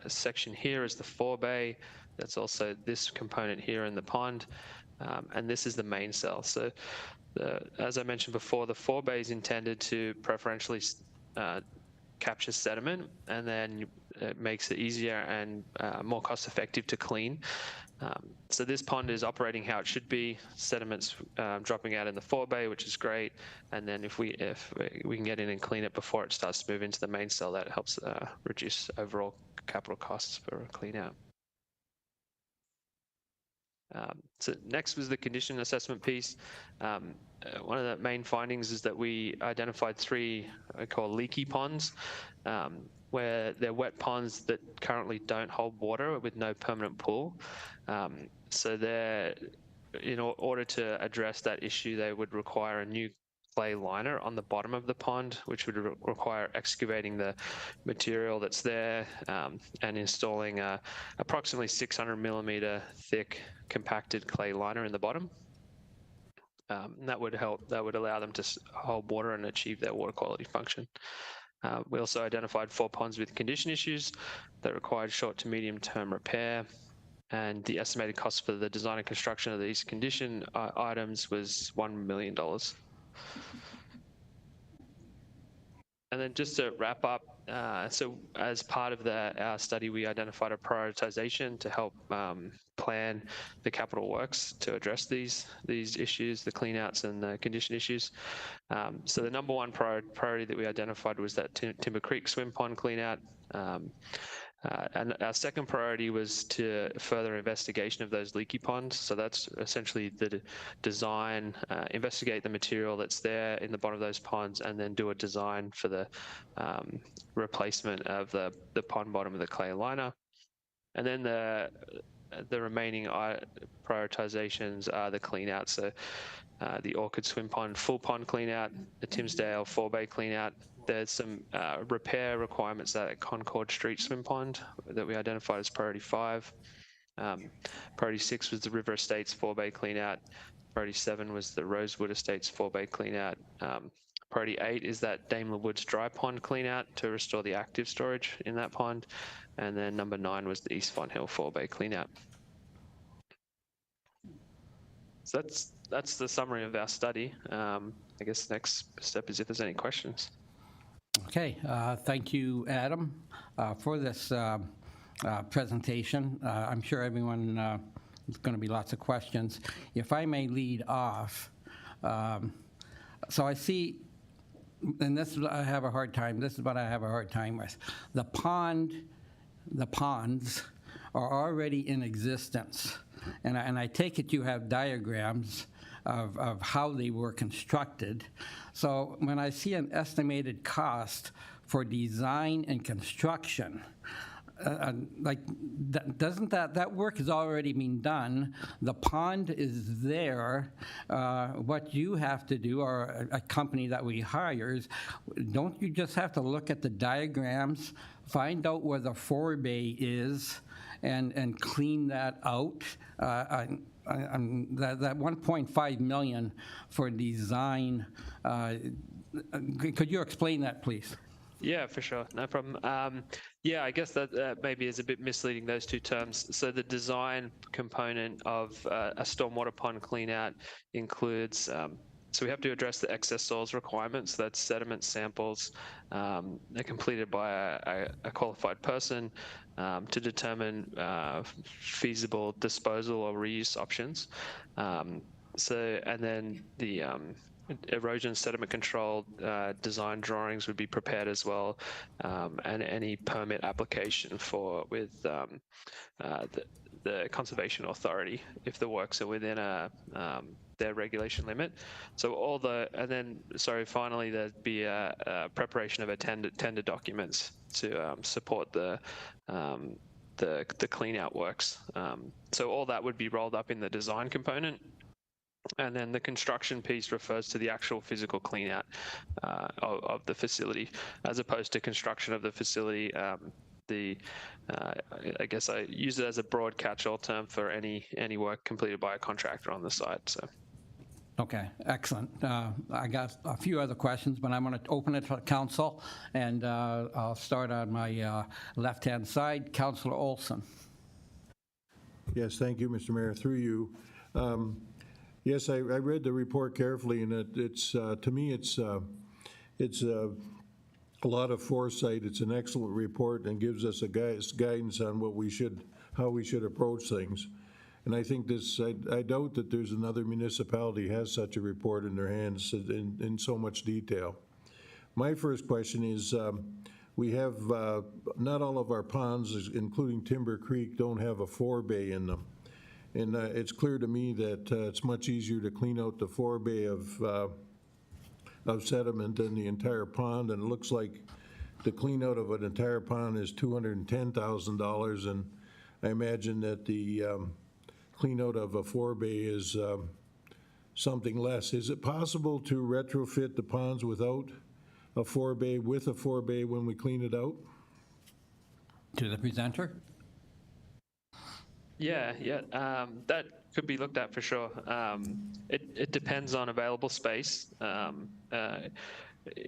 section here is the forebay. That's also this component here in the pond. And this is the main cell. So as I mentioned before, the forebay is intended to preferentially capture sediment, and then it makes it easier and more cost effective to clean. So this pond is operating how it should be. Sediment's dropping out in the forebay, which is great. And then if we can get in and clean it before it starts to move into the main cell, that helps reduce overall capital costs for a clean out. So next was the condition assessment piece. One of the main findings is that we identified 3 I call leaky ponds, where they're wet ponds that currently don't hold water with no permanent pool. So in order to address that issue, they would require a new clay liner on the bottom of the pond, which would require excavating the material that's there and installing approximately 600 millimeter thick compacted clay liner in the bottom. And that would allow them to hold water and achieve their water quality function. We also identified 4 ponds with condition issues that required short to medium term repair. And the estimated cost for the design and construction of these condition items was $1 million. And then just to wrap up, so as part of our study, we identified a prioritization to help plan the capital works to address these issues, the cleanouts and the condition issues. So the number 1 priority that we identified was that Timber Creek swim pond cleanout. And our second priority was to further investigation of those leaky ponds. So that's essentially the design, investigate the material that's there in the bottom of those ponds, and then do a design for the replacement of the pond bottom of the clay liner. And then the remaining prioritizations are the clean out. So the Orchid Swim Pond full pond clean out, the Timsdale forebay clean out. There's some repair requirements at Concord Street Swim Pond that we identified as priority 5. Priority 6 was the River Estates forebay clean out. Priority 7 was the Rosewood Estates forebay clean out. Priority 8 is that Daimler Woods dry pond clean out to restore the active storage in that pond. And then number 9 was the East Font Hill 4-bay clean out. So that's the summary of our study. I guess the next step is if there's any questions. Okay, thank you, Adam, for this presentation. I'm sure everyone, there's going to be lots of questions. If I may lead off, so I see, and this is what I have a hard time, this is what I have a hard time with. The ponds are already in existence, and I take it you have diagrams of how they were constructed. So when I see an estimated cost for design and construction, doesn't that work has already been done? The pond is there. What you have to do, or a company that we hire, is don't you just have to look at the diagrams, find out where the forebay is, and clean that out? That 1.5 million for design, could you explain that, please? Yeah, for sure. No problem. Yeah, I guess that maybe is a bit misleading, those two terms. So the design component of a stormwater pond clean out includes, so we have to address the excess soils requirements. That's sediment samples. They're completed by a qualified person to determine feasible disposal or reuse options. And then the erosion sediment control design drawings would be prepared as well, and any permit application with the conservation authority if the works are within their regulation limit. So finally there'd be a preparation of tender documents to support the clean out works. So all that would be rolled up in the design component. And then the construction piece refers to the actual physical clean out of the facility, as opposed to construction of the facility. I guess I use it as a broad catch-all term for any work completed by a contractor on the site. So. Okay, excellent. I got a few other questions, but I'm going to open it to council, and I'll start on my left-hand side. Councillor Olson. Yes, thank you, Mr. Mayor. Through you. Yes, I read the report carefully, and it's to me it's a lot of foresight. It's an excellent report and gives us a guidance on how we should approach things. And I think I doubt that there's another municipality has such a report in their hands in so much detail. My first question is, we have not all of our ponds, including Timber Creek, don't have a forebay in them. And it's clear to me that it's much easier to clean out the forebay of sediment than the entire pond. And it looks like the clean out of an entire pond is $210,000. And I imagine that the clean out of a forebay is something less. Is it possible to retrofit the ponds without a forebay, with a forebay when we clean it out? To the presenter. Yeah, that could be looked at for sure. It depends on available space.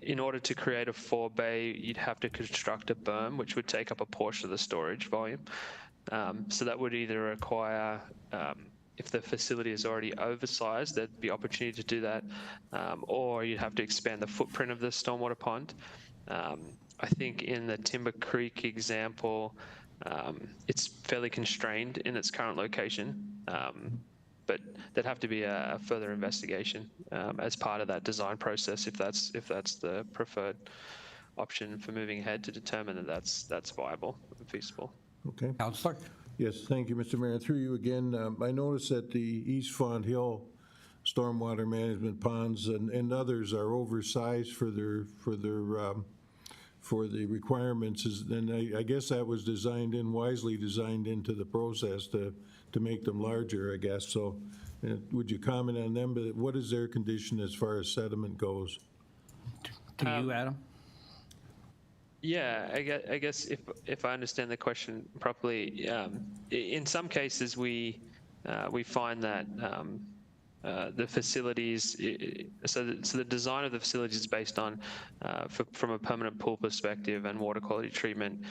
In order to create a forebay, you'd have to construct a berm, which would take up a portion of the storage volume. So that would either require, if the facility is already oversized, there'd be opportunity to do that, or you'd have to expand the footprint of the stormwater pond. I think in the Timber Creek example, it's fairly constrained in its current location, but there'd have to be a further investigation as part of that design process if that's the preferred option for moving ahead to determine that that's viable and feasible. Okay. Councillor. Yes, thank you, Mr. Mayor. Through you again, I noticed that the East Font Hill stormwater management ponds and others are oversized for the requirements, and I guess that was wisely designed into the process to make them larger, I guess. So would you comment on them? But what is their condition as far as sediment goes? To you, Adam. Yeah, I guess if I understand the question properly, in some cases we find that the facilities, so the design of the facilities is based on, from a permanent pool perspective and water quality treatment,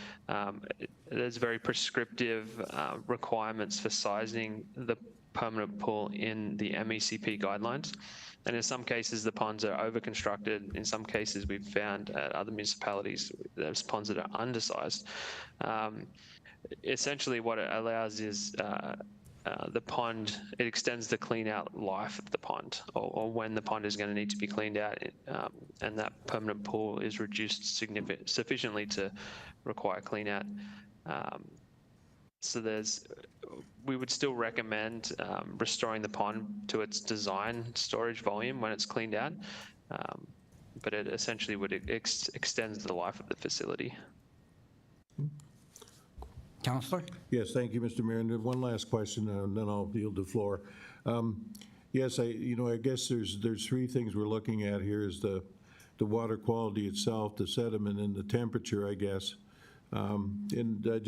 there's very prescriptive requirements for sizing the permanent pool in the MECP guidelines. And in some cases, the ponds are over-constructed. In some cases, we've found at other municipalities, there's ponds that are undersized. Essentially, what it allows is the pond, it extends the clean out life of the pond, or when the pond is going to need to be cleaned out, and that permanent pool is reduced sufficiently to require clean out. So we would still recommend restoring the pond to its design storage volume when it's cleaned out, but it essentially would extends the life of the facility. Councillor? Yes, thank you, Mr. Mayor. And then one last question, and then I'll yield the floor. Yes, I guess there's three things we're looking at here: is the water quality itself, the sediment, and the temperature, I guess. And I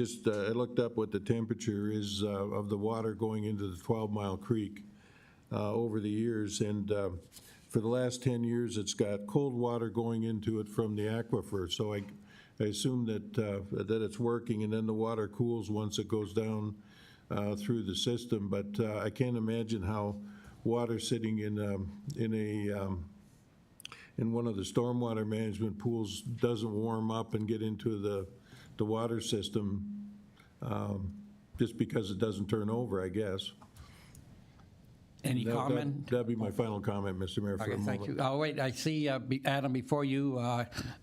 looked up what the temperature is of the water going into the 12 Mile Creek over the years, and for the last 10 years, it's got cold water going into it from the aquifer. So I assume that it's working, and then the water cools once it goes down through the system. But I can't imagine how water sitting in one of the stormwater management pools doesn't warm up and get into the water system just because it doesn't turn over, I guess. Any comment? That'd be my final comment, Mr. Mayor, for a Okay, moment. thank you. Oh, wait, I see, Adam, before you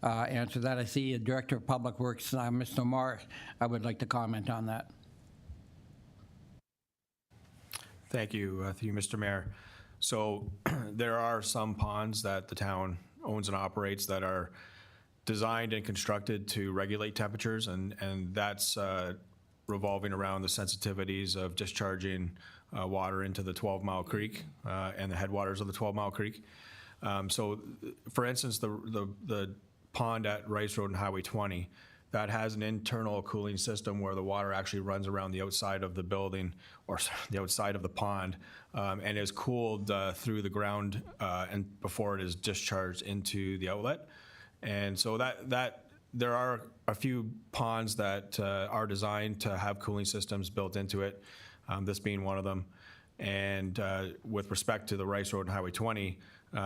answer that, I see Director of Public Works, Mr. Marr. I would like to comment on that. Thank you, Mr. Mayor. So there are some ponds that the town owns and operates that are designed and constructed to regulate temperatures, and that's revolving around the sensitivities of discharging water into the 12 Mile Creek and the headwaters of the 12 Mile Creek. So, for instance, the pond at Rice Road and Highway 20, that has an internal cooling system where the water actually runs around the outside of the building, or the outside of the pond, and is cooled through the ground and before it is discharged into the outlet. And so that there are a few ponds that are designed to have cooling systems built into it, this being one of them. And with respect to the Rice Road and Highway 20,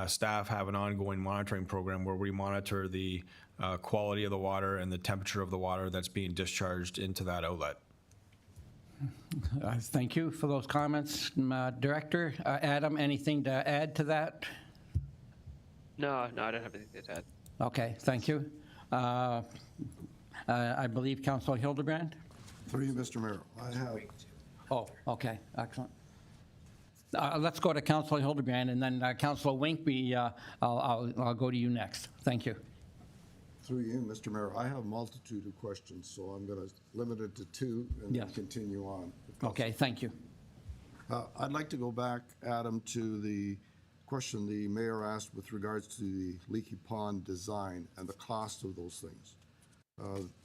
staff have an ongoing monitoring program where we monitor the quality of the water and the temperature of the water that's being discharged into that outlet. Thank you for those comments, Director. Adam, anything to add to that? No, I don't have anything to add. Okay, thank you. I believe Councilor Hildebrand? Through you, Mr. Mayor, I have, Oh, okay, excellent. Let's go to Councilor Hildebrand, and then Councilor Winkby, I'll go to you next. Thank you. through you, Mr. Mayor, I have a multitude of questions, so I'm going to limit it to two and then Yes. continue on. if that's Okay, thank you. I'd like to go back, Adam, to the question the mayor asked with regards to the leaky pond design and the cost of those things.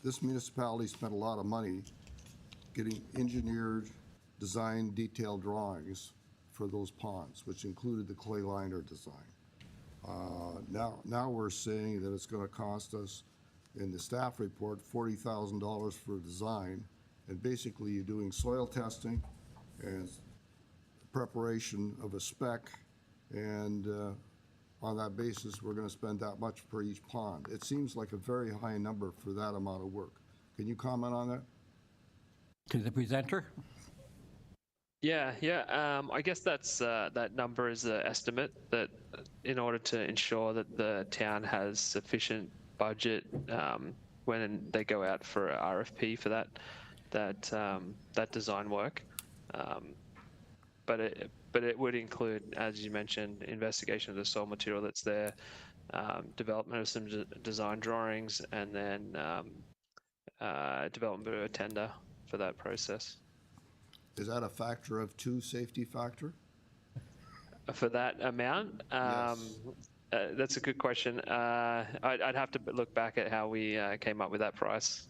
This municipality spent a lot of money getting engineered, design, detailed drawings for those ponds, which included the clay liner design. Now we're saying that it's going to cost us, in the staff report, $40,000 for design, and basically you're doing soil testing and preparation of a spec, and on that basis, we're going to spend that much per each pond. It seems like a very high number for that amount of work. Can you comment on that? To the presenter? Yeah. I guess that number is an estimate that, in order to ensure that the town has sufficient budget when they go out for a RFP for that design work. But it would include, as you mentioned, investigation of the soil material that's there, development of some design drawings, and then development of a tender for that process. Is that a factor of 2 safety factor? For that amount? Yes. That's a good question. I'd have to look back at how we came up with that price.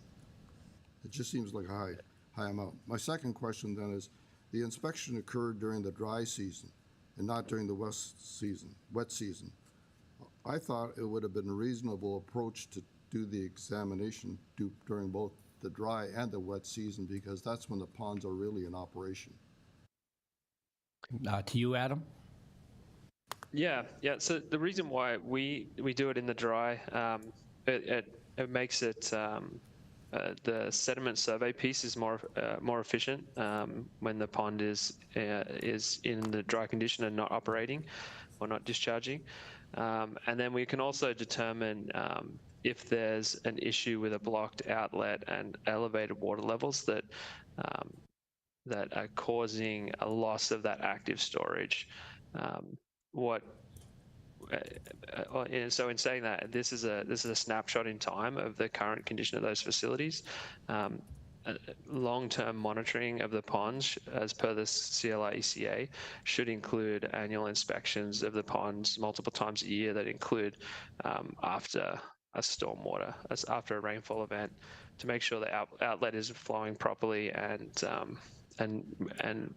It just seems like a high amount. My second question then is, the inspection occurred during the dry season, and not during the wet season. I thought it would have been a reasonable approach to do the examination during both the dry and the wet season, because that's when the ponds are really in operation. To you, Adam? Yeah, yeah. So the reason why we do it in the dry, it makes it the sediment survey piece is more efficient when the pond is in the dry condition and not operating or not discharging, and then we can also determine if there's an issue with a blocked outlet and elevated water levels that are causing a loss of that active storage. So in saying that, this is a snapshot in time of the current condition of those facilities. Long-term monitoring of the ponds, as per the CLI ECA, should include annual inspections of the ponds multiple times a year that include after a stormwater, after a rainfall event, to make sure the outlet is flowing properly and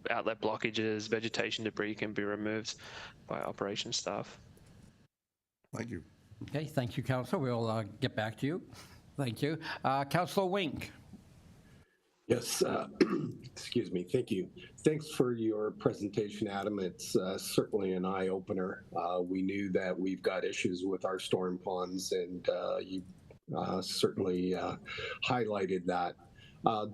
outlet blockages, vegetation debris can be removed by operations staff. Thank you. Okay, thank you, Councillor. We'll get back to you. Thank you. Councillor Wink. Yes, excuse me. Thank you. Thanks for your presentation, Adam. It's certainly an eye-opener. We knew that we've got issues with our storm ponds, and you certainly highlighted that.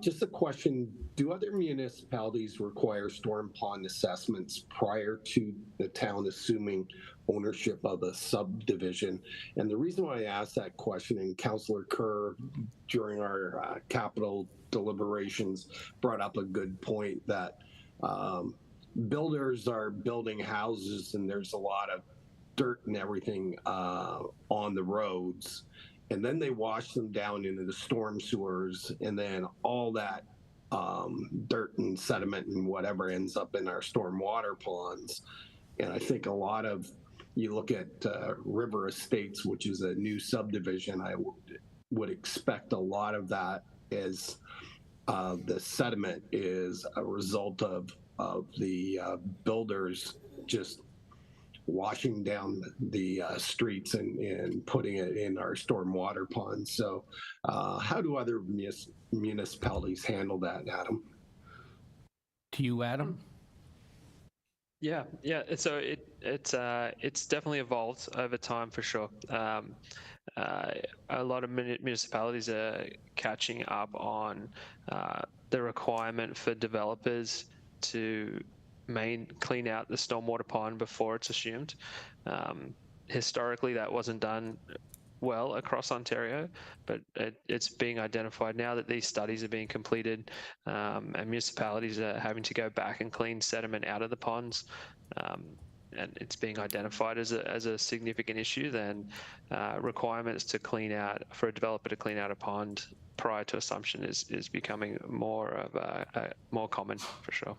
Just a question, do other municipalities require storm pond assessments prior to the town assuming ownership of a subdivision? And the reason why I asked that question, and Councillor Kerr, during our capital deliberations, brought up a good point that builders are building houses and there's a lot of dirt and everything on the roads. And then they wash them down into the storm sewers, and then all that dirt and sediment and whatever ends up in our storm water ponds. And I think a lot of, you look at River Estates, which is a new subdivision, I would expect a lot of that is the sediment is a result of the builders just washing down the streets and putting it in our storm water ponds. So how do other municipalities handle that, Adam? To you, Adam. Yeah. So it's definitely evolved over time for sure. A lot of municipalities are catching up on the requirement for developers to clean out the stormwater pond before it's assumed. Historically, that wasn't done well across Ontario, but it's being identified now that these studies are being completed, and municipalities are having to go back and clean sediment out of the ponds, and it's being identified as a significant issue. Then requirements to clean out, for a developer to clean out a pond prior to assumption is becoming more common for sure.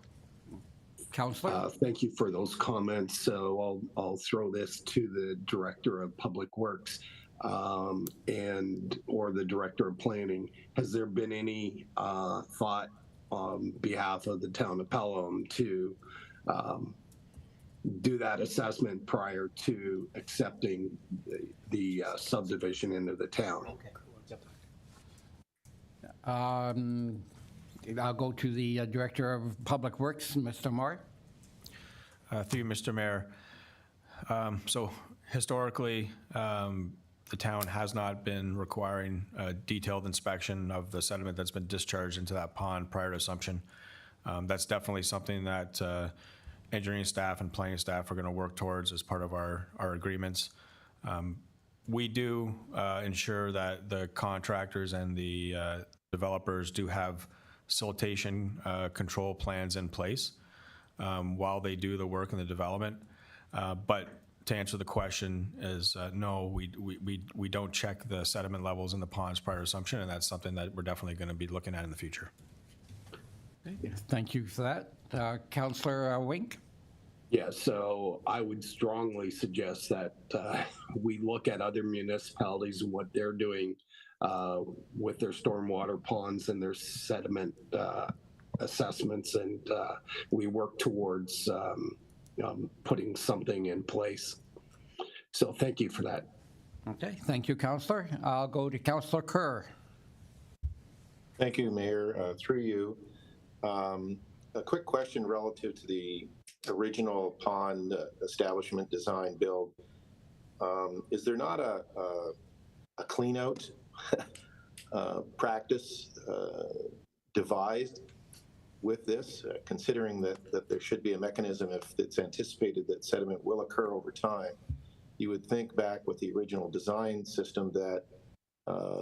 Councillor? Thank you for those comments. So I'll throw this to the Director of Public Works or the Director of Planning. Has there been any thought on behalf of the town of Pelham to do that assessment prior to accepting the subdivision into the town? I'll go to the Director of Public Works, Mr. Moore. Through you, Mr. Mayor. So historically, the town has not been requiring a detailed inspection of the sediment that's been discharged into that pond prior to assumption. That's definitely something that engineering staff and planning staff are going to work towards as part of our agreements. We do ensure that the contractors and the developers do have siltation control plans in place while they do the work and the development. But to answer the question is no, we don't check the sediment levels in the ponds prior to assumption, and that's something that we're definitely going to be looking at in the future. Thank you for that. Councillor Wink? Yeah, so I would strongly suggest that we look at other municipalities and what they're doing with their stormwater ponds and their sediment assessments, and we work towards putting something in place. So thank you for that. Okay, thank you, Councillor. I'll go to Councillor Kerr. Thank you, Mayor. Through you. A quick question relative to the original pond establishment design build. Is there not a clean out practice devised with this, considering that there should be a mechanism if it's anticipated that sediment will occur over time? You would think back with the original design system that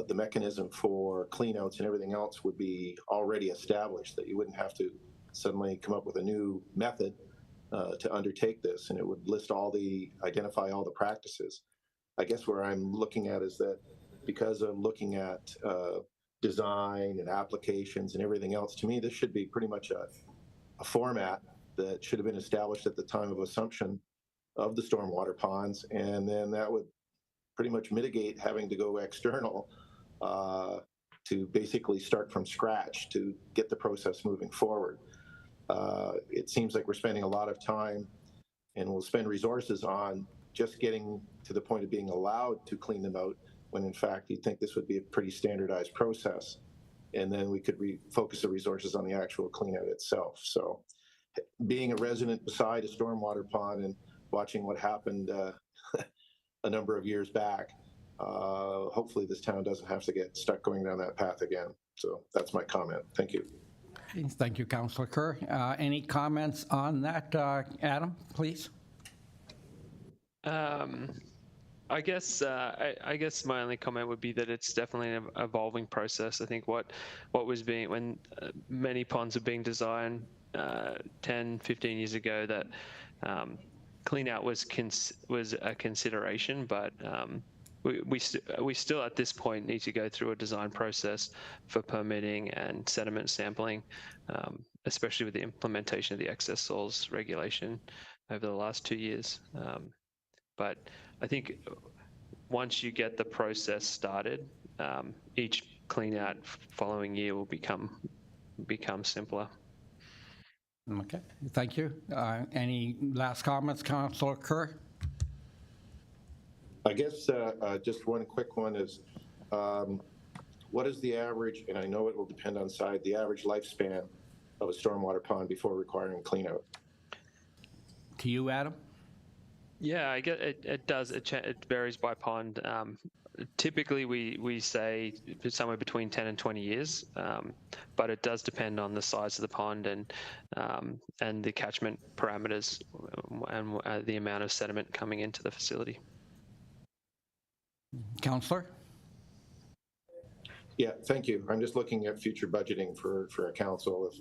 the mechanism for cleanouts and everything else would be already established, that you wouldn't have to suddenly come up with a new method to undertake this, and it would identify all the practices. I guess where I'm looking at is that because I'm looking at design and applications and everything else, to me, this should be pretty much a format that should have been established at the time of assumption of the stormwater ponds, and then that would pretty much mitigate having to go external to basically start from scratch to get the process moving forward. It seems like we're spending a lot of time and we'll spend resources on just getting to the point of being allowed to clean them out, when in fact you'd think this would be a pretty standardized process, and then we could focus the resources on the actual clean out itself. So being a resident beside a stormwater pond and watching what happened a number of years back, hopefully this town doesn't have to get stuck going down that path again. So that's my comment. Thank you. Thank you, Councillor Kerr. Any comments on that, Adam, please? I guess my only comment would be that it's definitely an evolving process. I think when many ponds are being designed 10, 15 years ago, that clean out was a consideration, but we still at this point need to go through a design process for permitting and sediment sampling, especially with the implementation of the excess soils regulation over the last 2 years. But I think once you get the process started, each clean out following year will become simpler. Okay, thank you. Any last comments, Councillor Kerr? I guess just one quick one is, what is the average, and I know it will depend on site, the average lifespan of a stormwater pond before requiring clean out? To you, Adam? Yeah, I get it. It does. It varies by pond. Typically, we say somewhere between 10 and 20 years, but it does depend on the size of the pond and the catchment parameters and the amount of sediment coming into the facility. Councillor? Yeah, thank you. I'm just looking at future budgeting for a council. If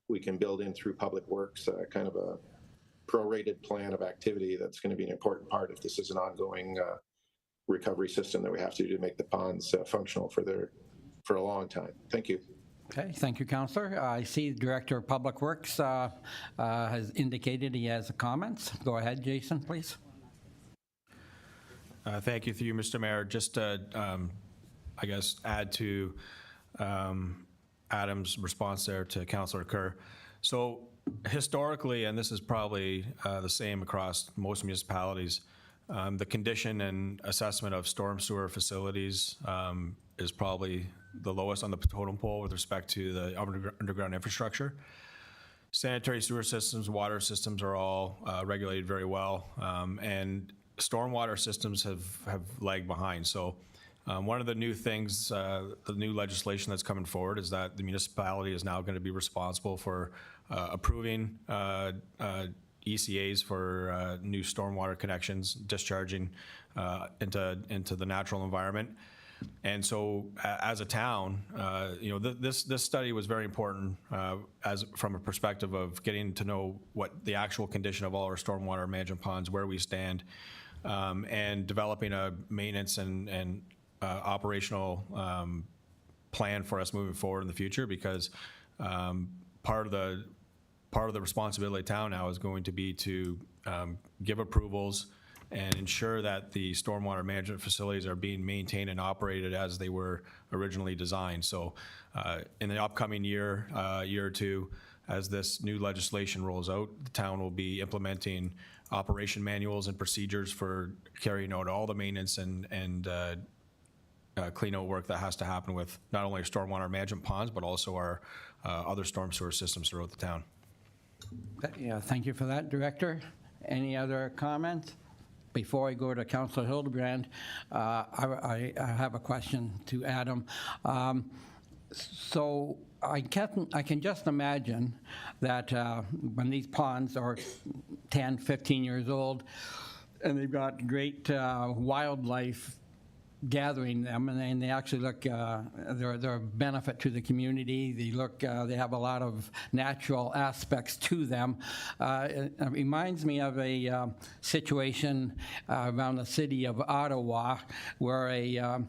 we can build in through Public Works kind of a prorated plan of activity, that's going to be an important part if this is an ongoing recovery system that we have to do to make the ponds functional for a long time. Thank you. Okay, thank you, Councillor. I see the Director of Public Works has indicated he has comments. Go ahead, Jason, please. Thank you, through you, Mr. Mayor. Just to, I guess, add to Adam's response there to Councillor Kerr. So historically, and this is probably the same across most municipalities, the condition and assessment of storm sewer facilities is probably the lowest on the totem pole with respect to the underground infrastructure. Sanitary sewer systems, water systems are all regulated very well, and stormwater systems have lagged behind. So one of the new things, the new legislation that's coming forward is that the municipality is now going to be responsible for approving ECAs for new stormwater connections, discharging into the natural environment. And so, as a town, this study was very important as from a perspective of getting to know what the actual condition of all our stormwater management ponds, where we stand, and developing a maintenance and operational plan for us moving forward in the future. Because part of the responsibility of town now is going to be to give approvals and ensure that the stormwater management facilities are being maintained and operated as they were originally designed. So in the upcoming year or two, as this new legislation rolls out, the town will be implementing operation manuals and procedures for carrying out all the maintenance and clean out work that has to happen with not only our stormwater management ponds, but also our other storm sewer systems throughout the town. Yeah, thank you for that, Director. Any other comments? Before I go to Councillor Hildebrand, I have a question to Adam. So I can just imagine that when these ponds are 10, 15 years old, and they've got great wildlife gathering them, and they actually look, they're a benefit to the community. They look, they have a lot of natural aspects to them. It reminds me of a situation around the city of Ottawa where a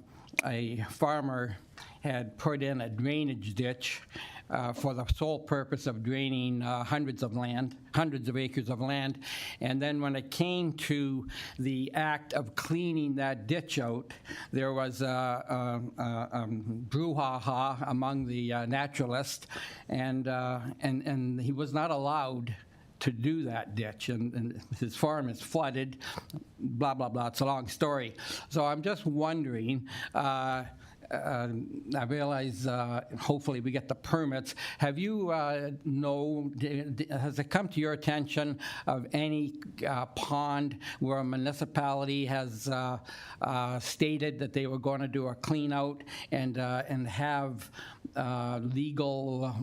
farmer had put in a drainage ditch for the sole purpose of draining hundreds of acres of land. And then when it came to the act of cleaning that ditch out, there was a brouhaha among the naturalists, and he was not allowed to do that ditch, and his farm is flooded, blah, blah, blah. It's a long story. So I'm just wondering, I realize hopefully we get the permits. Have you has it come to your attention of any pond where a municipality has stated that they were going to do a clean out and have legal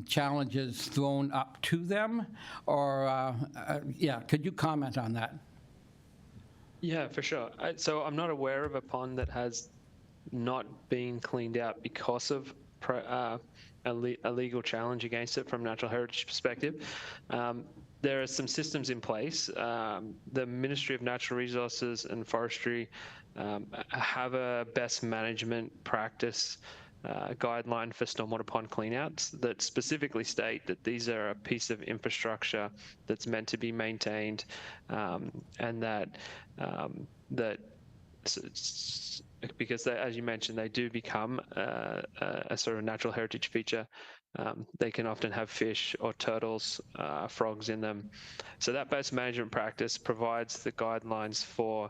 challenges thrown up to them? Or, yeah, could you comment on that? Yeah, for sure. So I'm not aware of a pond that has not being cleaned out because of a legal challenge against it from natural heritage perspective. There are some systems in place. The Ministry of Natural Resources and Forestry have a best management practice guideline for stormwater pond cleanouts that specifically state that these are a piece of infrastructure that's meant to be maintained, and that because they, as you mentioned, they do become a sort of natural heritage feature. They can often have fish or turtles, frogs in them. So that best management practice provides the guidelines for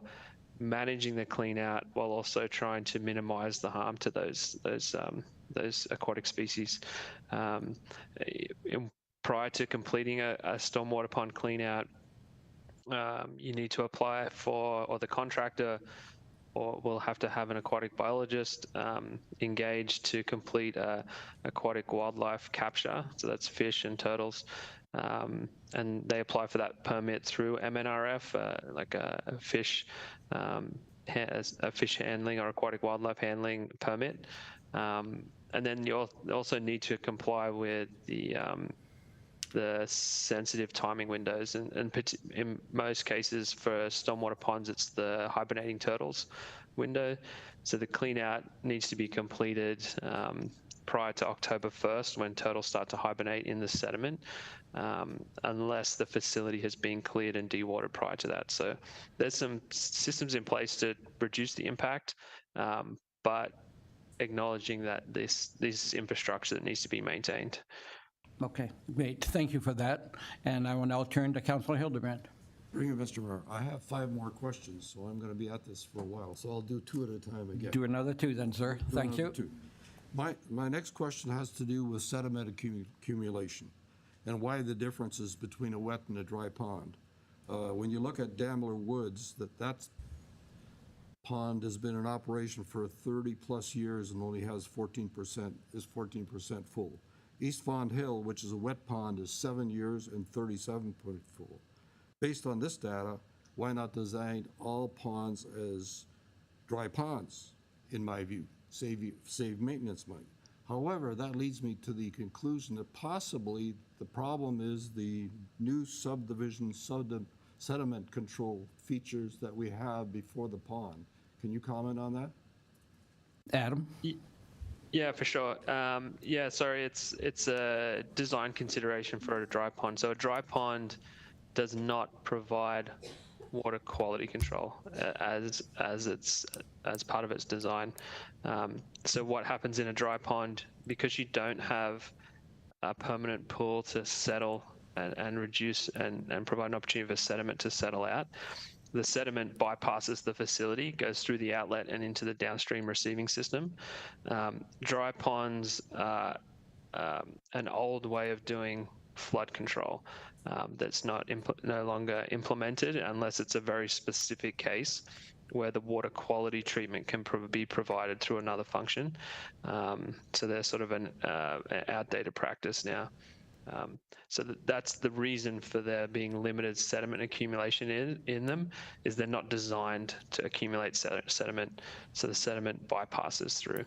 managing the clean out while also trying to minimize the harm to those aquatic species. Prior to completing a stormwater pond clean out, you need to apply for, or the contractor or will have to have an aquatic biologist engaged to complete aquatic wildlife capture. So that's fish and turtles. And they apply for that permit through MNRF, like a fish handling or aquatic wildlife handling permit. And then you also need to comply with the sensitive timing windows, and in most cases for stormwater ponds, it's the hibernating turtles window. So the clean out needs to be completed prior to October 1st, when turtles start to hibernate in the sediment, unless the facility has been cleared and dewatered prior to that. So there's some systems in place to reduce the impact, but acknowledging that this is infrastructure that needs to be maintained. Okay, great. Thank you for that. And I will now turn to Councillor Hildebrand. Bring it, Mr. Mayor. I have 5 more questions, so I'm going to be at this for a while. So I'll do 2 at a time again. Do another 2 then, sir. Thank you. 2. My next question has to do with sediment accumulation and why the differences between a wet and a dry pond. When you look at Daimler Woods, that pond has been in operation for 30 plus years and only has 14% full. East Fond Hill, which is a wet pond, is 7 years and 37% full. Based on this data, why not design all ponds as dry ponds, in my view? Save maintenance money. However, that leads me to the conclusion that possibly the problem is the new subdivision sediment control features that we have before the pond. Can you comment on that? Adam? Yeah, for sure. Yeah, sorry, it's a design consideration for a dry pond. So a dry pond does not provide water quality control as part of its design. So what happens in a dry pond, because you don't have a permanent pool to settle and reduce and provide an opportunity for sediment to settle out. The sediment bypasses the facility, goes through the outlet and into the downstream receiving system. Dry ponds are an old way of doing flood control that's no longer implemented unless it's a very specific case where the water quality treatment can be provided through another function. So they're sort of an outdated practice now. So that's the reason for there being limited sediment accumulation in them, is they're not designed to accumulate sediment, so the sediment bypasses through.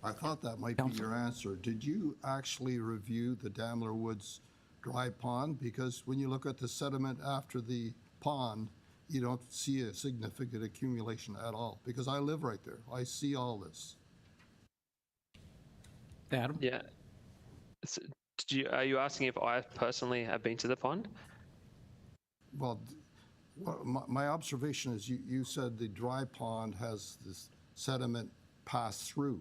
I thought that might be your answer. Did you actually review the Daimler Woods dry pond? Because when you look at the sediment after the pond, you don't see a significant accumulation at all. Because I live right there. I see all this. Adam? Yeah. So, are you asking if I personally have been to the pond? Well, my observation is you said the dry pond has this sediment pass through.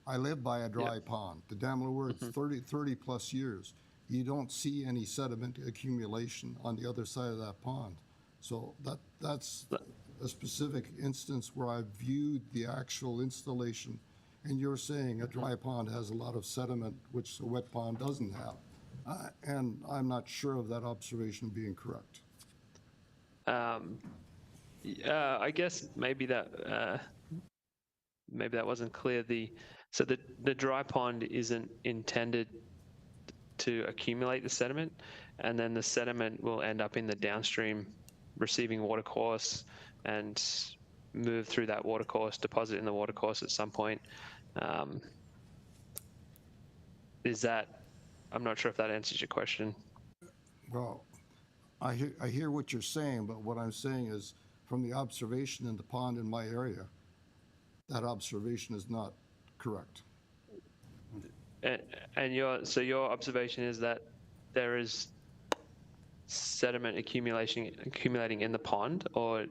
I live by a dry pond. The Daimler Woods, 30 plus years. You don't see any sediment accumulation on the other side of that pond. So that's a specific instance where I viewed the actual installation, and you're saying a dry pond has a lot of sediment, which a wet pond doesn't have. And I'm not sure of that observation being correct. I guess maybe that wasn't clear. So the dry pond isn't intended to accumulate the sediment, and then the sediment will end up in the downstream receiving watercourse and move through that watercourse, deposit in the watercourse at some point. I'm not sure if that answers your question. Well, I hear what you're saying, but what I'm saying is, from the observation in the pond in my area, that observation is not correct. And your observation is that there is sediment accumulating in the pond, or?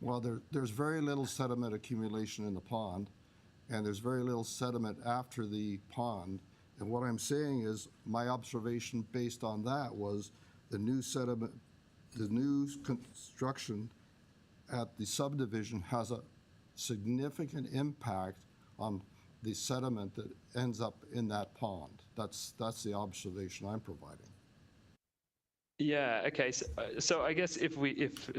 Well, there's very little sediment accumulation in the pond, and there's very little sediment after the pond. And what I'm saying is, my observation based on that was the new construction at the subdivision has a significant impact on the sediment that ends up in that pond. That's the observation I'm providing. Yeah. Okay. So I guess if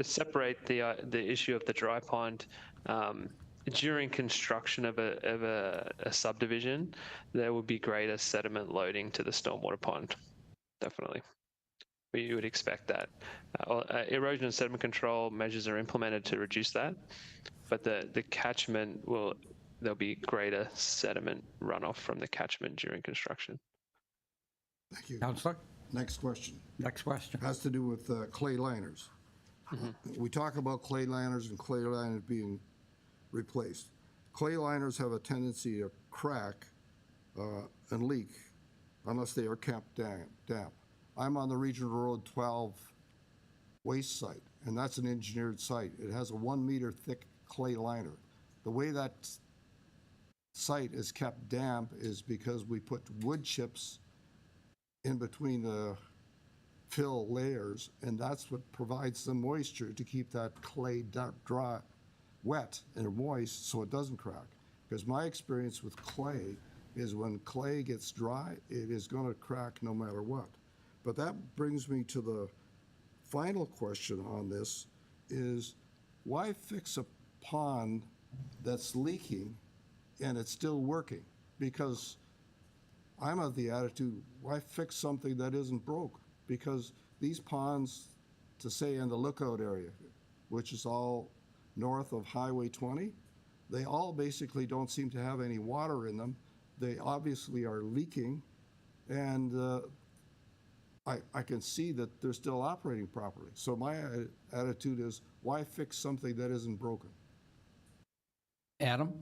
separate the issue of the dry pond, during construction of a subdivision, there would be greater sediment loading to the stormwater pond. Definitely, you would expect that. Erosion and sediment control measures are implemented to reduce that, but the catchment there'll be greater sediment runoff from the catchment during construction. Thank you. Councillor? Next question. Next question. Has to do with clay liners. We talk about clay liners and clay liners being replaced. Clay liners have a tendency to crack and leak unless they are kept damp. I'm on the Regional Road 12 waste site, and that's an engineered site. It has a 1 meter thick clay liner. The way that site is kept damp is because we put wood chips in between the fill layers, and that's what provides the moisture to keep that clay dry, wet and moist, so it doesn't crack. Because my experience with clay is when clay gets dry, it is going to crack no matter what. But that brings me to the final question on this is, why fix a pond that's leaking and it's still working? Because I'm of the attitude, why fix something that isn't broke? Because these ponds, to say in the lookout area, which is all north of Highway 20, they all basically don't seem to have any water in them. They obviously are leaking, and I can see that they're still operating properly. So my attitude is, why fix something that isn't broken? Adam?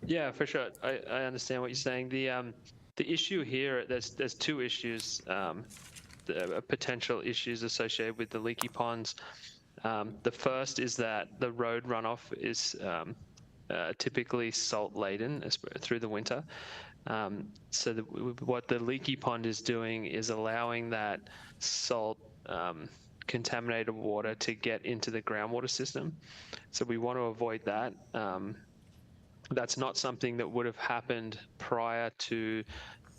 Yeah, for sure. I understand what you're saying. The issue here, there's two issues, potential issues associated with the leaky ponds. The first is that the road runoff is typically salt laden through the winter, What the leaky pond is doing is allowing that salt contaminated water to get into the groundwater system. So we want to avoid that. That's not something that would have happened prior to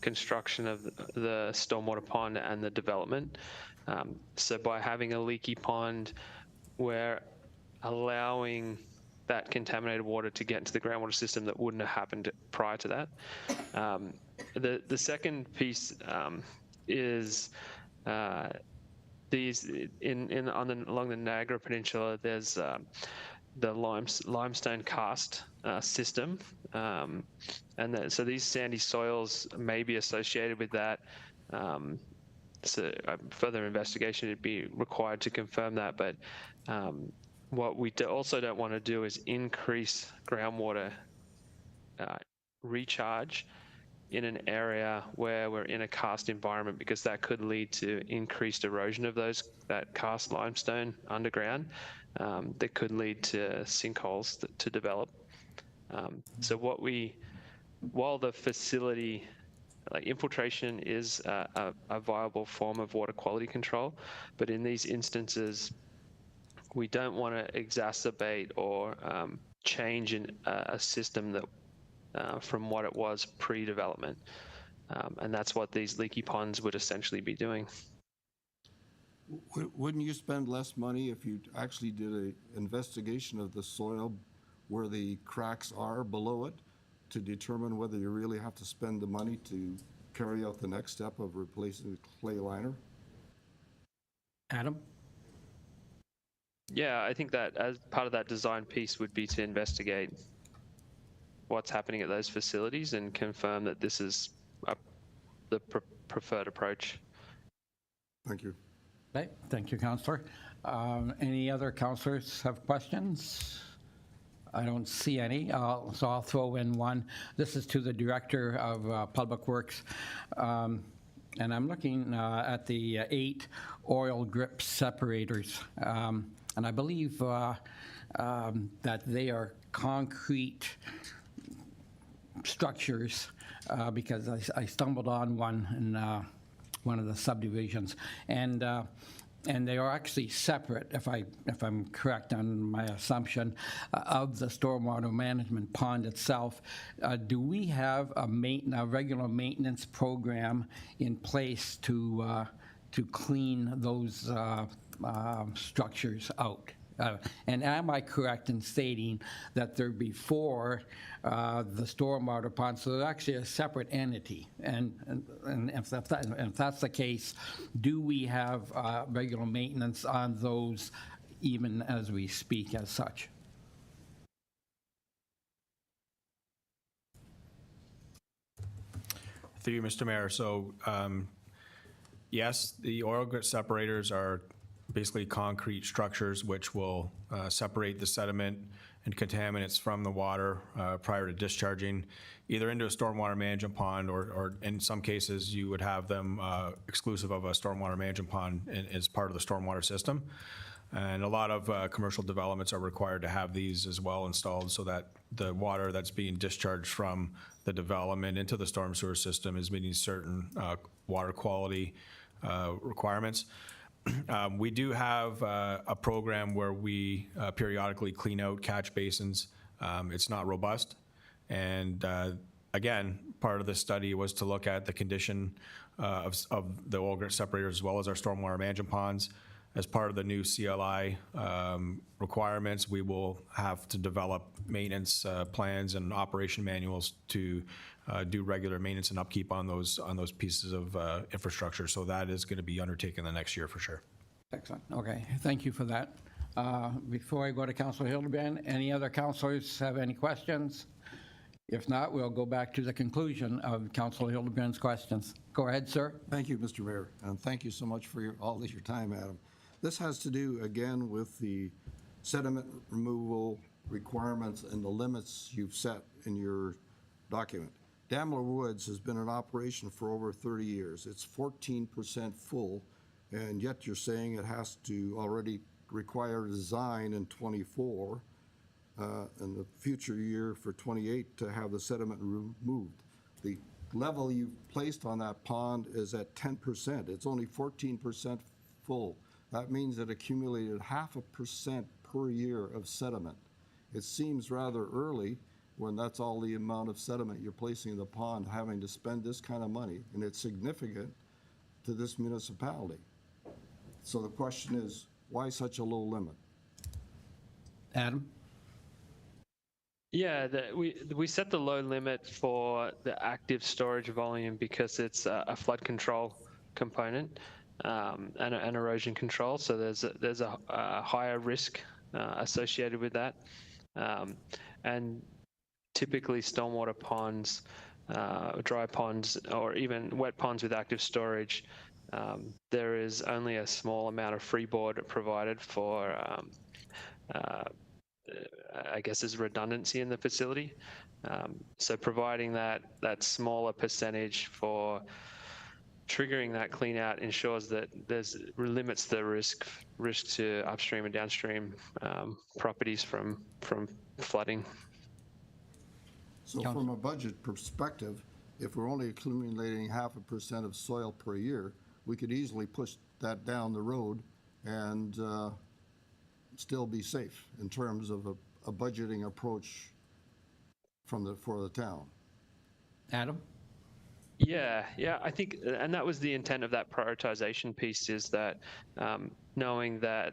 construction of the stormwater pond and the development. So by having a leaky pond, we're allowing that contaminated water to get into the groundwater system that wouldn't have happened prior to that. The second piece is these along the Niagara Peninsula. There's the limestone karst system, so these sandy soils may be associated with that. So further investigation would be required to confirm that. But what we also don't want to do is increase groundwater recharge in an area where we're in a karst environment, because that could lead to increased erosion of that karst limestone underground. That could lead to sinkholes to develop. So while the facility, like infiltration is a viable form of water quality control, but in these instances, we don't want to exacerbate or change in a system that from what it was pre-development. And that's what these leaky ponds would essentially be doing. Wouldn't you spend less money if you actually did an investigation of the soil where the cracks are below it to determine whether you really have to spend the money to carry out the next step of replacing the clay liner? Adam? Yeah, I think that as part of that design piece would be to investigate what's happening at those facilities and confirm that this is the preferred approach. Thank you. Okay, thank you, Councillor. Any other councillors have questions? I don't see any, so I'll throw in one. This is to the Director of Public Works. And I'm looking at the 8 oil grip separators. And I believe that they are concrete structures because I stumbled on one in one of the subdivisions, and they are actually separate, if I'm correct on my assumption, of the stormwater management pond itself. Do we have a regular maintenance program in place to clean those structures out? And am I correct in stating that they're before the stormwater pond, so they're actually a separate entity? And if that's the case, do we have regular maintenance on those even as we speak as such? Through you, Mr. Mayor. So yes, the oil grit separators are basically concrete structures which will separate the sediment and contaminants from the water prior to discharging either into a stormwater management pond, or in some cases you would have them exclusive of a stormwater management pond as part of the stormwater system. And a lot of commercial developments are required to have these as well installed, so that the water that's being discharged from the development into the storm sewer system is meeting certain water quality requirements. We do have a program where we periodically clean out catch basins. It's not robust. And again, part of the study was to look at the condition of the oil grit separators as well as our stormwater management ponds. As part of the new CLI requirements, we will have to develop maintenance plans and operation manuals to do regular maintenance and upkeep on those pieces of infrastructure. So that is going to be undertaken the next year for sure. Excellent. Okay, thank you for that. Before I go to Councillor Hildebrand, any other councillors have any questions? If not, we'll go back to the conclusion of Councillor Hildebrand's questions. Go ahead, sir. Thank you, Mr. Mayor, and thank you so much for all your time, Adam. This has to do, again, with the sediment removal requirements and the limits you've set in your document. Daimler Woods has been in operation for over 30 years. It's 14% full, and yet you're saying it has to already require design in 24, and the future year for 28 to have the sediment removed. The level you've placed on that pond is at 10%. It's only 14% full. That means it accumulated 0.5% per year of sediment. It seems rather early when that's all the amount of sediment you're placing in the pond, having to spend this kind of money, and it's significant to this municipality. So the question is, why such a low limit? Adam? Yeah, we set the low limit for the active storage volume because it's a flood control component and erosion control. So there's a higher risk associated with that, and typically stormwater ponds, dry ponds, or even wet ponds with active storage, there is only a small amount of freeboard provided for. I guess there's redundancy in the facility. So providing that smaller percentage for triggering that clean out ensures that limits the risk to upstream and downstream properties from flooding. So from a budget perspective, if we're only accumulating 0.5% of soil per year, we could easily push that down the road and still be safe in terms of a budgeting approach for the town. Adam? Yeah, I think, and that was the intent of that prioritization piece, is that knowing that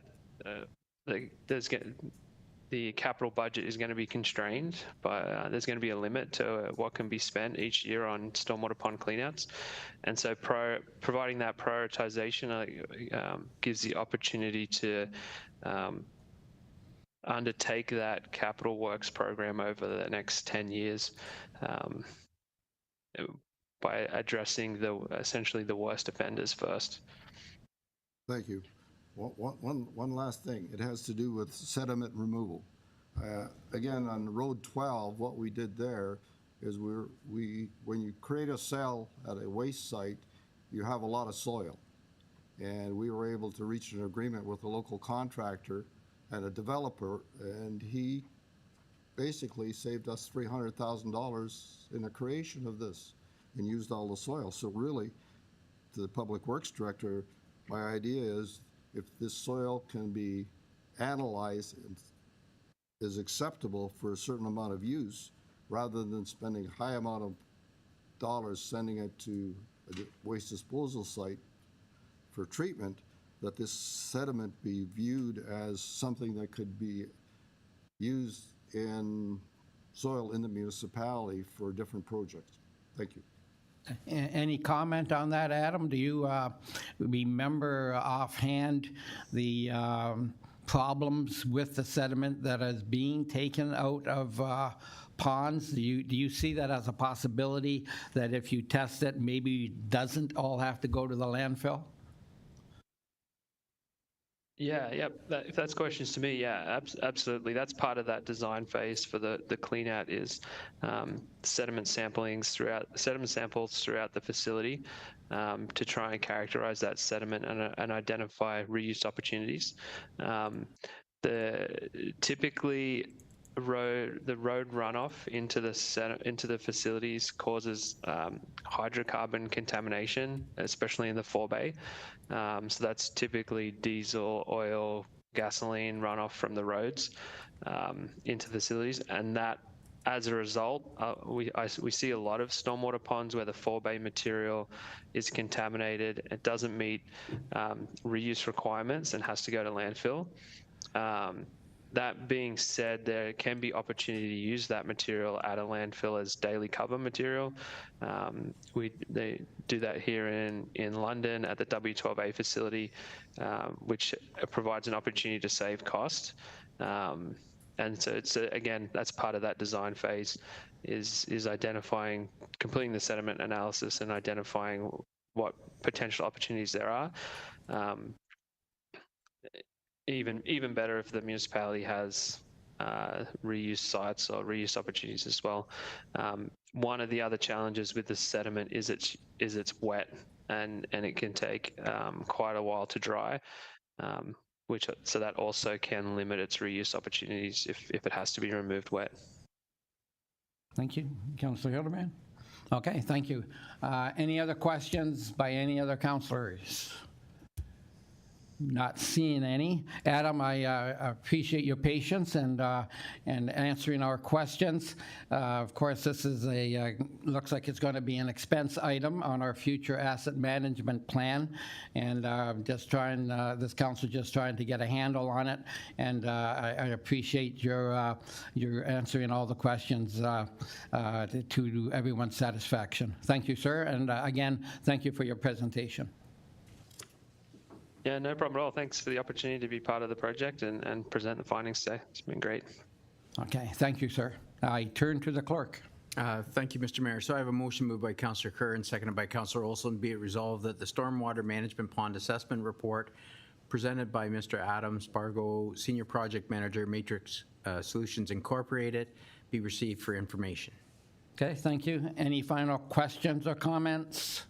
the capital budget is going to be constrained, but there's going to be a limit to what can be spent each year on stormwater pond cleanouts. And so providing that prioritization gives the opportunity to undertake that capital works program over the next 10 years by addressing essentially the worst offenders first. Thank you. One last thing. It has to do with sediment removal. Again, on Road 12, what we did there is when you create a cell at a waste site, you have a lot of soil. And we were able to reach an agreement with a local contractor and a developer, and he basically saved us $300,000 in the creation of this and used all the soil. So really, to the Public Works Director, my idea is if this soil can be analyzed and is acceptable for a certain amount of use, rather than spending a high amount of dollars sending it to a waste disposal site for treatment, that this sediment be viewed as something that could be used in soil in the municipality for different projects. Thank you. Any comment on that, Adam? Do you remember offhand the problems with the sediment that is being taken out of ponds? Do you see that as a possibility, that if you test it, maybe it doesn't all have to go to the landfill? If that's questions to me, absolutely. That's part of that design phase for the clean out is sediment samples throughout the facility to try and characterize that sediment and identify reuse opportunities. Typically the road runoff into the facilities causes hydrocarbon contamination, especially in the forebay. So that's typically diesel, oil, gasoline runoff from the roads into facilities, and that, as a result, we see a lot of stormwater ponds where the forebay material is contaminated. It doesn't meet reuse requirements and has to go to landfill. That being said, there can be opportunity to use that material at a landfill as daily cover material. They do that here in London at the W12A facility, which provides an opportunity to save cost. And so it's again, that's part of that design phase, is completing the sediment analysis and identifying what potential opportunities there are. Even better if the municipality has reuse sites or reuse opportunities as well. One of the other challenges with the sediment is it's wet and it can take quite a while to dry, so that also can limit its reuse opportunities if it has to be removed wet. Thank you, Councillor Hildebrand. Okay, thank you. Any other questions by any other councilors? Not seeing any. Adam, I appreciate your patience and answering our questions. Of course, this is looks like it's going to be an expense item on our future asset management plan, and this council just trying to get a handle on it, and I appreciate your answering all the questions to everyone's satisfaction. Thank you, sir, and again, thank you for your presentation. Yeah, no problem at all. Thanks for the opportunity to be part of the project and present the findings today. It's been great. Okay, thank you, sir. I turn to the clerk. Thank you, Mr. Mayor. So I have a motion moved by Councillor Kerr and seconded by Councillor Olson. Be it resolved that the Stormwater Management Pond Assessment Report presented by Mr. Adam Spargo, Senior Project Manager, Matrix Solutions Incorporated, be received for information. Okay, thank you. Any final questions or comments?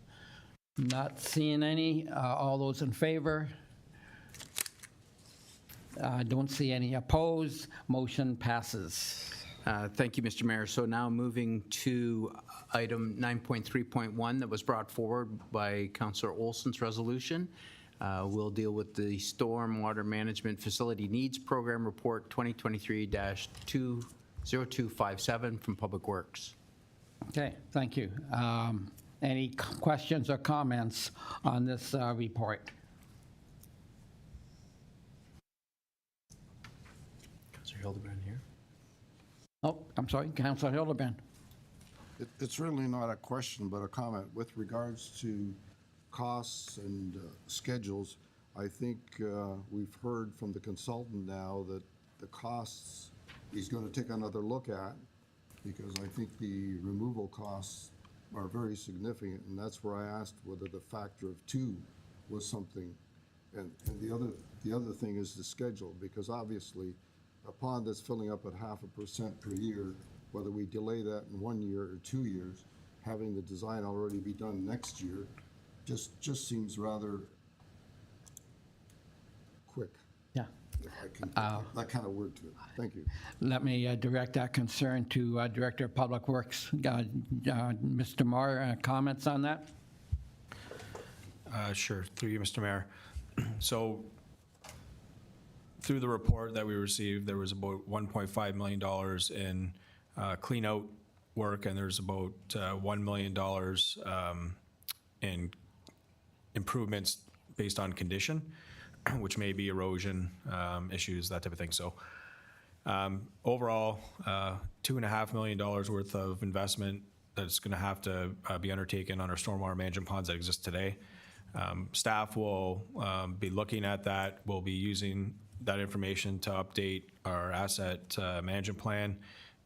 Not seeing any. All those in favor? Don't see any opposed. Motion passes. Thank you, Mr. Mayor. So now moving to item 9.3.1 that was brought forward by Councillor Olson's resolution. We'll deal with the Stormwater Management Facility Needs Program Report 2023-20257 from Public Works. Okay, thank you. Any questions or comments on this report? Councillor Hildebrand here. Oh, I'm sorry, Councillor Hildebrand. It's really not a question, but a comment. With regards to costs and schedules, I think we've heard from the consultant now that the costs he's going to take another look at, because I think the removal costs are very significant, and that's where I asked whether the factor of 2 was something. And the other thing is the schedule, because obviously a pond that's filling up at 0.5% per year, whether we delay that in 1 year or 2 years, having the design already be done next year, just seems rather quick. Yeah. If I can put that kind of word to it. Thank you. Let me direct that concern to Director of Public Works. Mr. Moore, comments on that? Sure, through you, Mr. Mayor. So through the report that we received, there was about $1.5 million in clean out work, and there's about $1 million in improvements based on condition, which may be erosion issues, that type of thing. So overall, $2.5 million worth of investment that's going to have to be undertaken on our stormwater management ponds that exist today. Staff will be looking at that. We'll be using that information to update our asset management plan,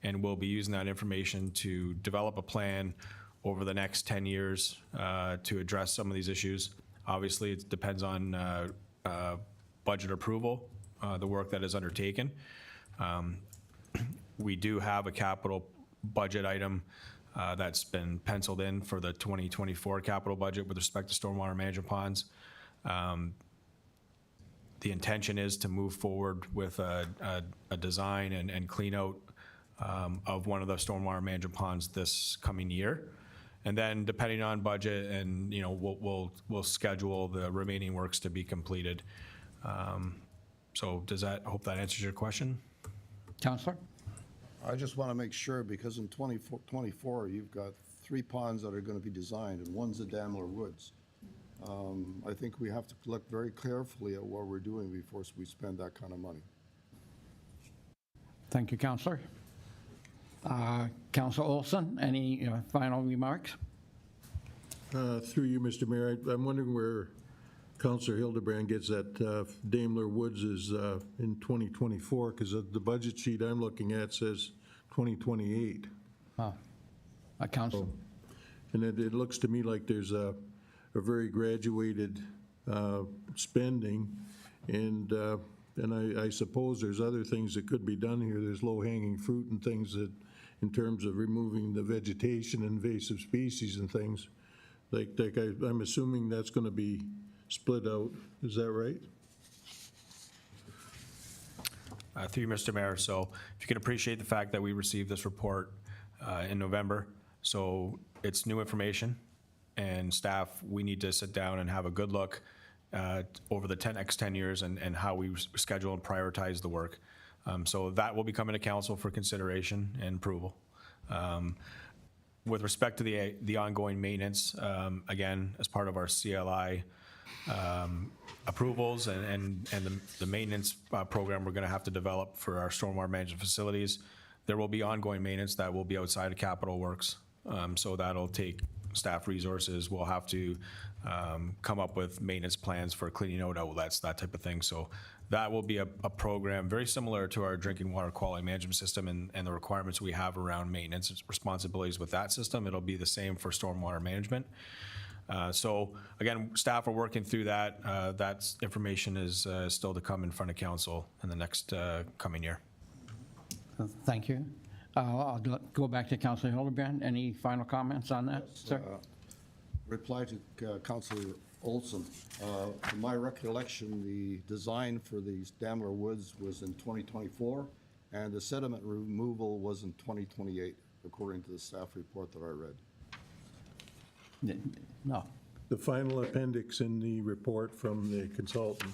and we'll be using that information to develop a plan over the next 10 years to address some of these issues. Obviously, it depends on budget approval, the work that is undertaken. We do have a capital budget item that's been penciled in for the 2024 capital budget with respect to stormwater management ponds. The intention is to move forward with a design and clean out of one of the stormwater management ponds this coming year. And then depending on budget, and we'll schedule the remaining works to be completed. So I hope that answers your question. Councillor? I just want to make sure, because in 2024, you've got 3 ponds that are going to be designed, and one's the Daimler Woods. I think we have to look very carefully at what we're doing before we spend that kind of money. Thank you, Councillor. Councillor Olson, any final remarks? Through you, Mr. Mayor, I'm wondering where Councillor Hildebrand gets that Daimler Woods is in 2024, because the budget sheet I'm looking at says 2028. Oh, Councillor. And it looks to me like there's a very graduated spending, and I suppose there's other things that could be done here. There's low-hanging fruit and things that, in terms of removing the vegetation, invasive species and things. I'm assuming that's going to be split out. Is that right? Through you, Mr. Mayor. So if you can appreciate the fact that we received this report in November, So it's new information, and staff, we need to sit down and have a good look over the next 10 years and how we schedule and prioritize the work. So that will be coming to council for consideration and approval. With respect to the ongoing maintenance, again, as part of our CLI approvals and the maintenance program we're going to have to develop for our stormwater management facilities, there will be ongoing maintenance that will be outside of capital works. So that'll take staff resources. We'll have to come up with maintenance plans for cleaning out outlets, that type of thing. So that will be a program very similar to our drinking water quality management system and the requirements we have around maintenance responsibilities with that system. It'll be the same for stormwater management. So again, staff are working through that. That information is still to come in front of council in the next coming year. Thank you. I'll go back to Councillor Hildebrand. Any final comments on that, sir? Reply to Councillor Olson. From my recollection, the design for these Daimler Woods was in 2024, and the sediment removal was in 2028, according to the staff report that I read. No. The final appendix in the report from the consultant,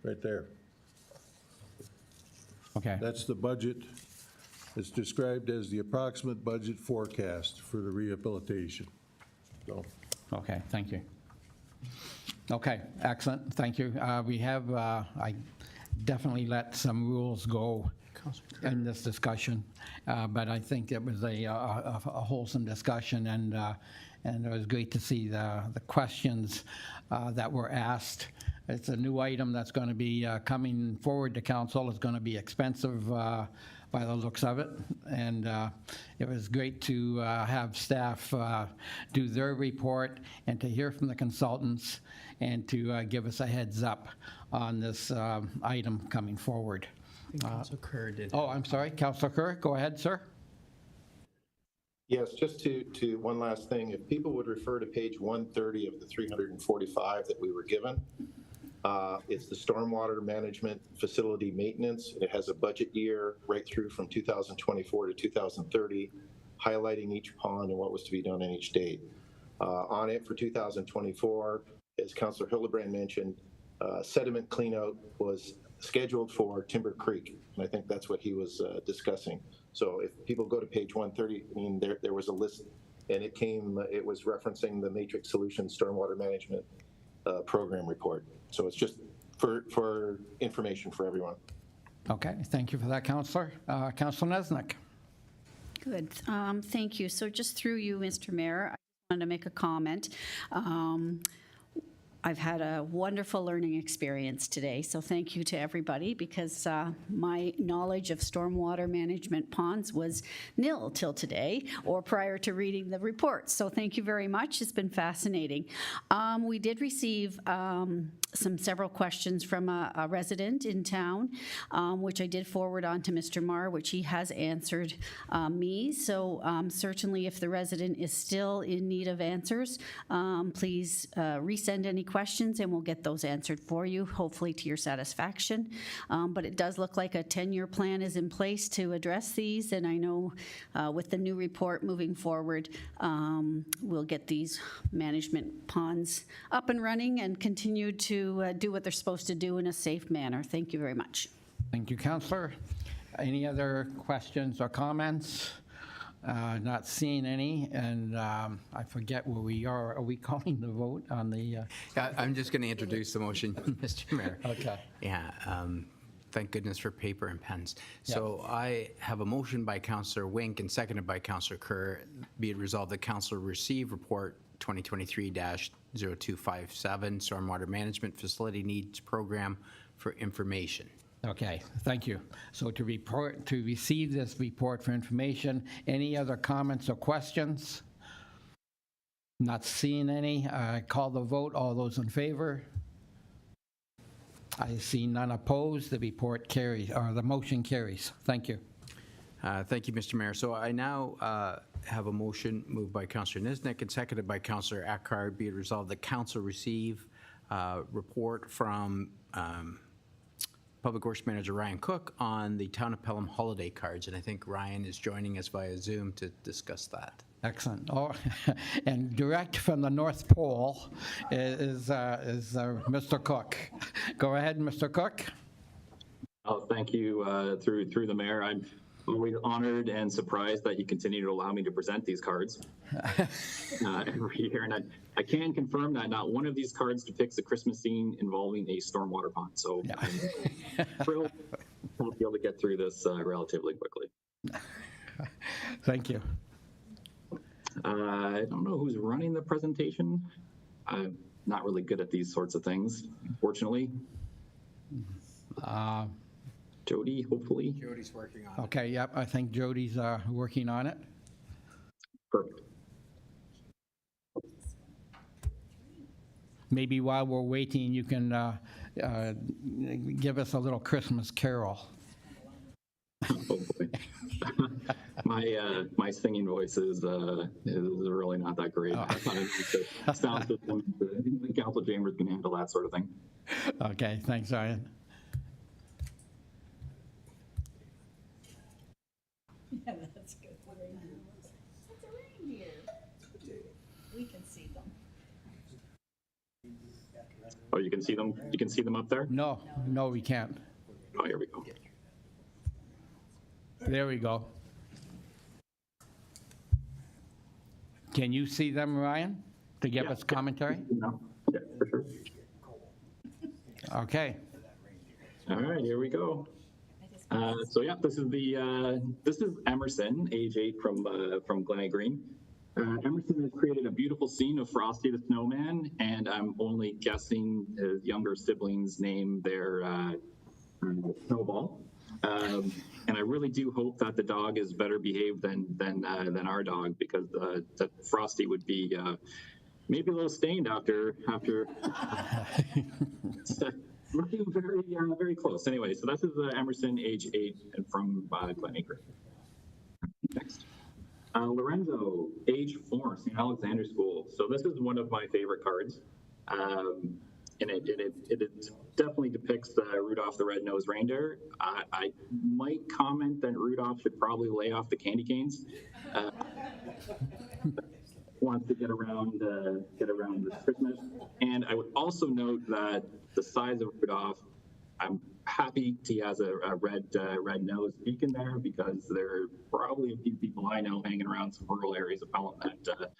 right there. Okay. That's the budget. It's described as the approximate budget forecast for the rehabilitation. So, Okay, thank you. Okay, excellent, thank you. We have, I definitely let some rules go in this discussion, but I think it was a wholesome discussion, and it was great to see the questions that were asked. It's a new item that's going to be coming forward to council. It's going to be expensive by the looks of it, and it was great to have staff do their report and to hear from the consultants and to give us a heads up on this item coming forward. Councilor Kerr did. Oh, I'm sorry, Councilor Kerr, go ahead, sir. Yes, just to one last thing, if people would refer to page 130 of the 345 that we were given, it's the stormwater management facility maintenance. It has a budget year right through from 2024 to 2030, highlighting each pond and what was to be done in each date. On it for 2024, as Councillor Hildebrand mentioned, sediment cleanout was scheduled for Timber Creek, and I think that's what he was discussing. So if people go to page 130, I mean, there was a list, and it was referencing the Matrix Solutions Stormwater Management Program report. So it's just for information for everyone. Okay, thank you for that, Councillor. Councillor Nesnick. Good. Thank you. So just through you, Mr. Mayor, I wanted to make a comment. I've had a wonderful learning experience today, so thank you to everybody, because my knowledge of stormwater management ponds was nil till today or prior to reading the report. So thank you very much. It's been fascinating. We did receive several questions from a resident in town, which I did forward on to Mr. Marr, which he has answered me. So certainly if the resident is still in need of answers, please resend any questions and we'll get those answered for you, hopefully to your satisfaction. But it does look like a 10-year plan is in place to address these, and I know with the new report moving forward, we'll get these management ponds up and running and continue to do what they're supposed to do in a safe manner. Thank you very much. Thank you, Councillor. Any other questions or comments? Not seeing any, and I forget where we are. Are we calling the vote on the? I'm just going to introduce the motion, Mr. Mayor. Okay. Yeah, thank goodness for paper and pens. So I have a motion by Councillor Wink and seconded by Councillor Kerr. Be it resolved that Council receive report 2023-0257 Stormwater Management Facility Needs Program for information. Okay, thank you. So to receive this report for information, any other comments or questions? Not seeing any. Call the vote. All those in favor? I see none opposed. The report carries, or the motion carries. Thank you. Thank you, Mr. Mayor. So I now have a motion moved by Councillor Nisnik and seconded by Councillor Eckhart. Be it resolved that Council receive report from Public Works Manager Ryan Cook on the Town of Pelham holiday cards, and I think Ryan is joining us via Zoom to discuss that. Excellent. Oh, and direct from the North Pole is Mr. Cook. Go ahead, Mr. Cook. Oh, thank you, through the mayor. I'm always honored and surprised that you continue to allow me to present these cards every year. And I can confirm that not one of these cards depicts a Christmas scene involving a stormwater pond. So yeah. I'm thrilled to be able to get through this relatively quickly. Thank you. I don't know who's running the presentation. I'm not really good at these sorts of things, fortunately. Jody, hopefully. Jody's working on it. Okay, yep, I think Jody's working on it. Perfect. Maybe while we're waiting, you can give us a little Christmas carol. Hopefully. My singing voice is really not that great. The sound system, the council chambers can handle that sort of thing. Okay, thanks, Ryan. Yeah, that's good. That's a reindeer. We can see them. Oh, you can see them? You can see them up there? No, we can't. Oh, here we go. There we go. Can you see them, Ryan, to give us commentary? No. Yeah, for sure. Okay. All right, here we go. So yeah, this is Emerson, age 8 from Glen Green. Emerson has created a beautiful scene of Frosty the Snowman, and I'm only guessing his younger siblings name their Snowball. And I really do hope that the dog is better behaved than our dog, because that Frosty would be maybe a little stained after looking very close. Anyway, so this is Emerson, age 8, and from Glen Acre. Next. Lorenzo, age 4, St. Alexander School. So this is one of my favorite cards. And it definitely depicts Rudolph the Red-Nosed Reindeer. I might comment that Rudolph should probably lay off the candy canes. Wants to get around this Christmas. And I would also note that the size of Rudolph, I'm happy he has a red-nosed beacon there, because there are probably a few people I know hanging around some rural areas of Pelham that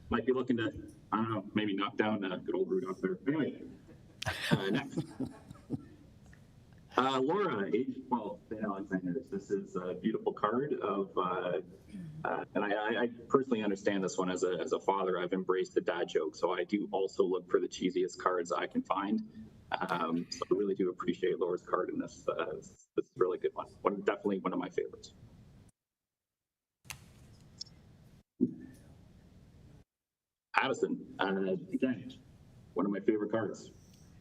might be looking to, I don't know, maybe knock down good old Rudolph there. Anyway, next. Laura, age 12, St. Alexander's. This is a beautiful card of, and I personally understand this one as a father. I've embraced the dad joke, so I do also look for the cheesiest cards I can find. So I really do appreciate Laura's card in this. This is a really good one. Definitely one of my favorites. Addison, again, one of my favorite cards.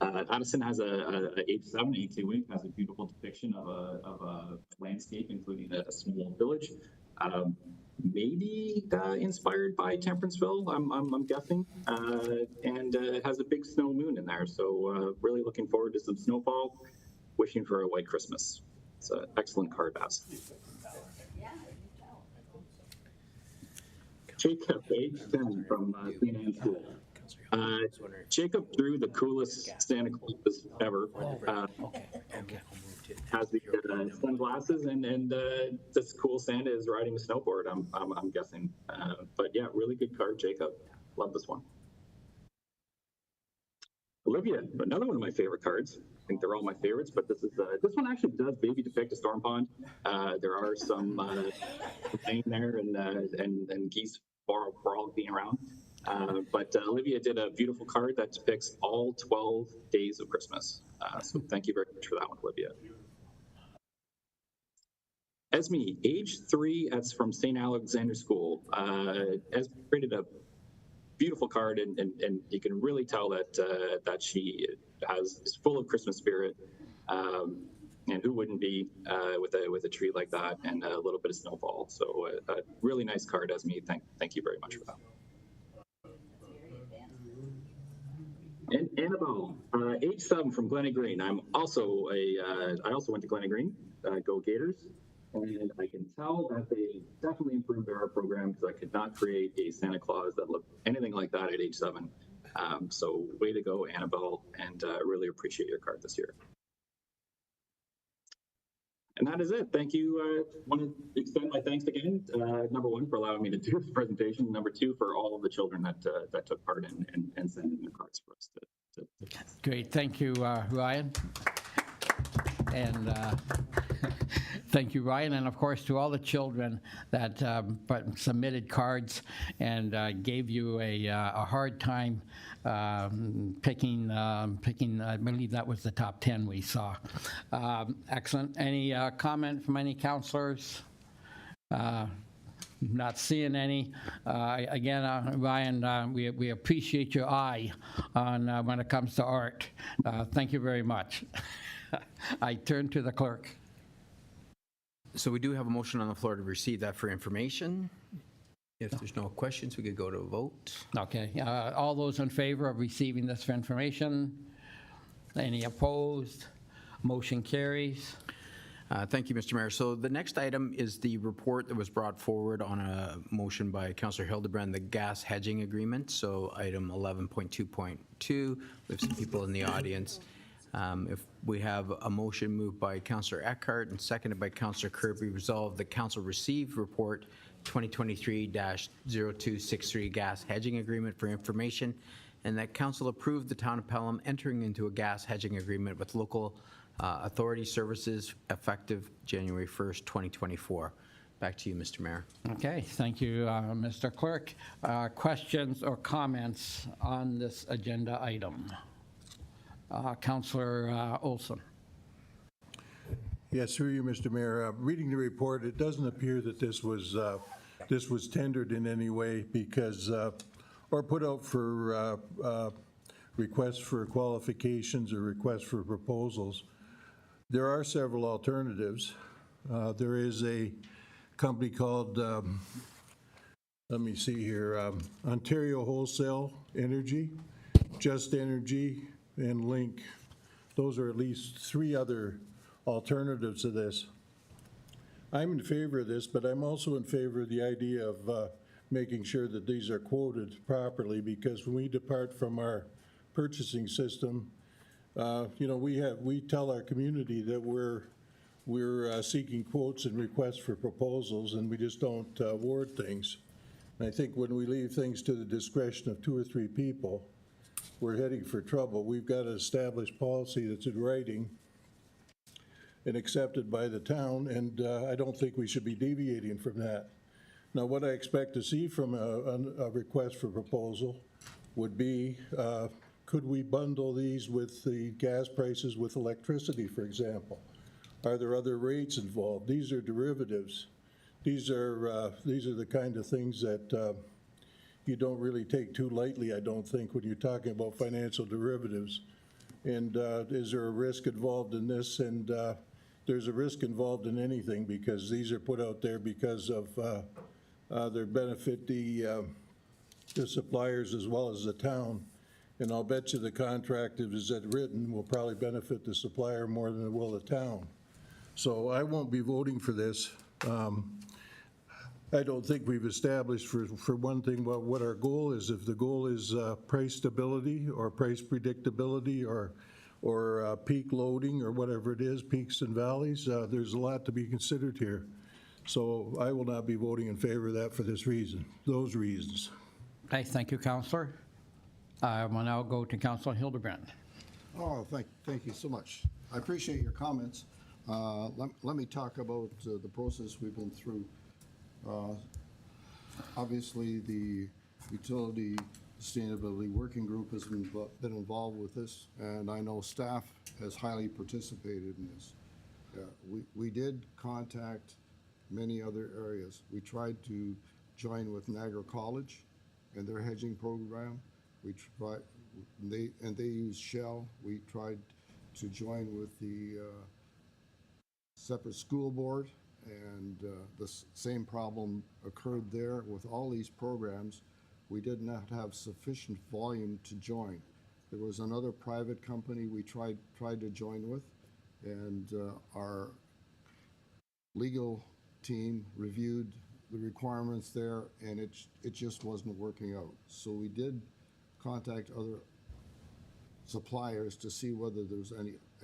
Addison has a age 7, 828, has a beautiful depiction of a landscape, including a small village. Maybe inspired by Temperanceville, I'm guessing, and it has a big snow moon in there. So really looking forward to some snowfall. Wishing for a white Christmas. It's an excellent card, Bass. Jacob, age 10, from Queen Anne School. Jacob drew the coolest Santa Claus ever. Has the sunglasses, and this cool Santa is riding a snowboard, I'm guessing. But yeah, really good card, Jacob. Love this one. Olivia, another one of my favorite cards. I think they're all my favorites, but this one actually does baby depict a storm pond. There are some rain there, and geese frolicking around. But Olivia did a beautiful card that depicts all 12 days of Christmas. So thank you very much for that one, Olivia. Esme, age 3, that's from St. Alexander School. Esme created a beautiful card, and you can really tell that she is full of Christmas spirit. And who wouldn't be with a tree like that and a little bit of snowfall? So a really nice card, Esme. Thank you very much for that. And Annabelle, age 7 from Glenna Green. I also went to Glenna Green. Go Gators! And I can tell that they definitely improved their art program because I could not create a Santa Claus that looked anything like that at age 7. So way to go, Annabelle, and really appreciate your card this year. And that is it. Thank you. Want to extend my thanks again, number 1, for allowing me to do this presentation. Number 2, for all of the children that took part and sent in their cards for us to Great, thank you, Ryan. And thank you, Ryan, and of course to all the children that submitted cards and gave you a hard time picking. I believe that was the top 10 we saw. Excellent. Any comment from any counselors? Not seeing any. Again, Ryan, we appreciate your eye on when it comes to art. Thank you very much. I turn to the clerk. So we do have a motion on the floor to receive that for information. If there's no questions, we could go to a vote. Okay. All those in favor of receiving this for information? Any opposed? Motion carries. Thank you, Mr. Mayor. So the next item is the report that was brought forward on a motion by Councillor Hildebrand, the gas hedging agreement. So item 11.2.2, we have some people in the audience. If we have a motion moved by Councillor Eckhart and seconded by Councillor Kirby, resolved the council received report 2023-0263 gas hedging agreement for information, and that council approved the town of Pelham entering into a gas hedging agreement with local authority services effective January 1st, 2024. Back to you, Mr. Mayor. Okay, thank you, Mr. Clerk. Questions or comments on this agenda item? Councillor Olson. Yes, through you, Mr. Mayor. Reading the report, it doesn't appear that this was tendered in any way because, or put out for requests for qualifications or requests for proposals. There are several alternatives. There is a company called, let me see here, Ontario Wholesale Energy, Just Energy, and Link. Those are at least 3 other alternatives to this. I'm in favor of this, but I'm also in favor of the idea of making sure that these are quoted properly, because when we depart from our purchasing system, we tell our community that we're seeking quotes and requests for proposals, and we just don't award things. And I think when we leave things to the discretion of 2 or 3 people, we're heading for trouble. We've got to establish policy that's in writing and accepted by the town, and I don't think we should be deviating from that. Now, what I expect to see from a request for proposal would be, could we bundle these with the gas prices with electricity, for example? Are there other rates involved? These are derivatives. These are the kind of things that you don't really take too lightly, I don't think, when you're talking about financial derivatives. And is there a risk involved in this? And there's a risk involved in anything, because these are put out there because of their benefit the suppliers as well as the town. And I'll bet you the contract, if it's written, will probably benefit the supplier more than it will the town. So I won't be voting for this. I don't think we've established, for one thing, what our goal is. If the goal is price stability or price predictability or peak loading or whatever it is, peaks and valleys, there's a lot to be considered here. So I will not be voting in favor of that for this reason, those reasons. Okay, thank you, Councillor. I will now go to Councillor Hildebrand. Oh, thank you so much. I appreciate your comments. Let me talk about the process we've been through. Obviously, the Utility Sustainability Working Group has been involved with this, and I know staff has highly participated in this. We did contact many other areas. We tried to join with Niagara College and their hedging program. They use Shell. We tried to join with the separate school board, and the same problem occurred there with all these programs. We did not have sufficient volume to join. There was another private company we tried to join with, and our legal team reviewed the requirements there, and it just wasn't working out. So we did contact other suppliers to see whether there's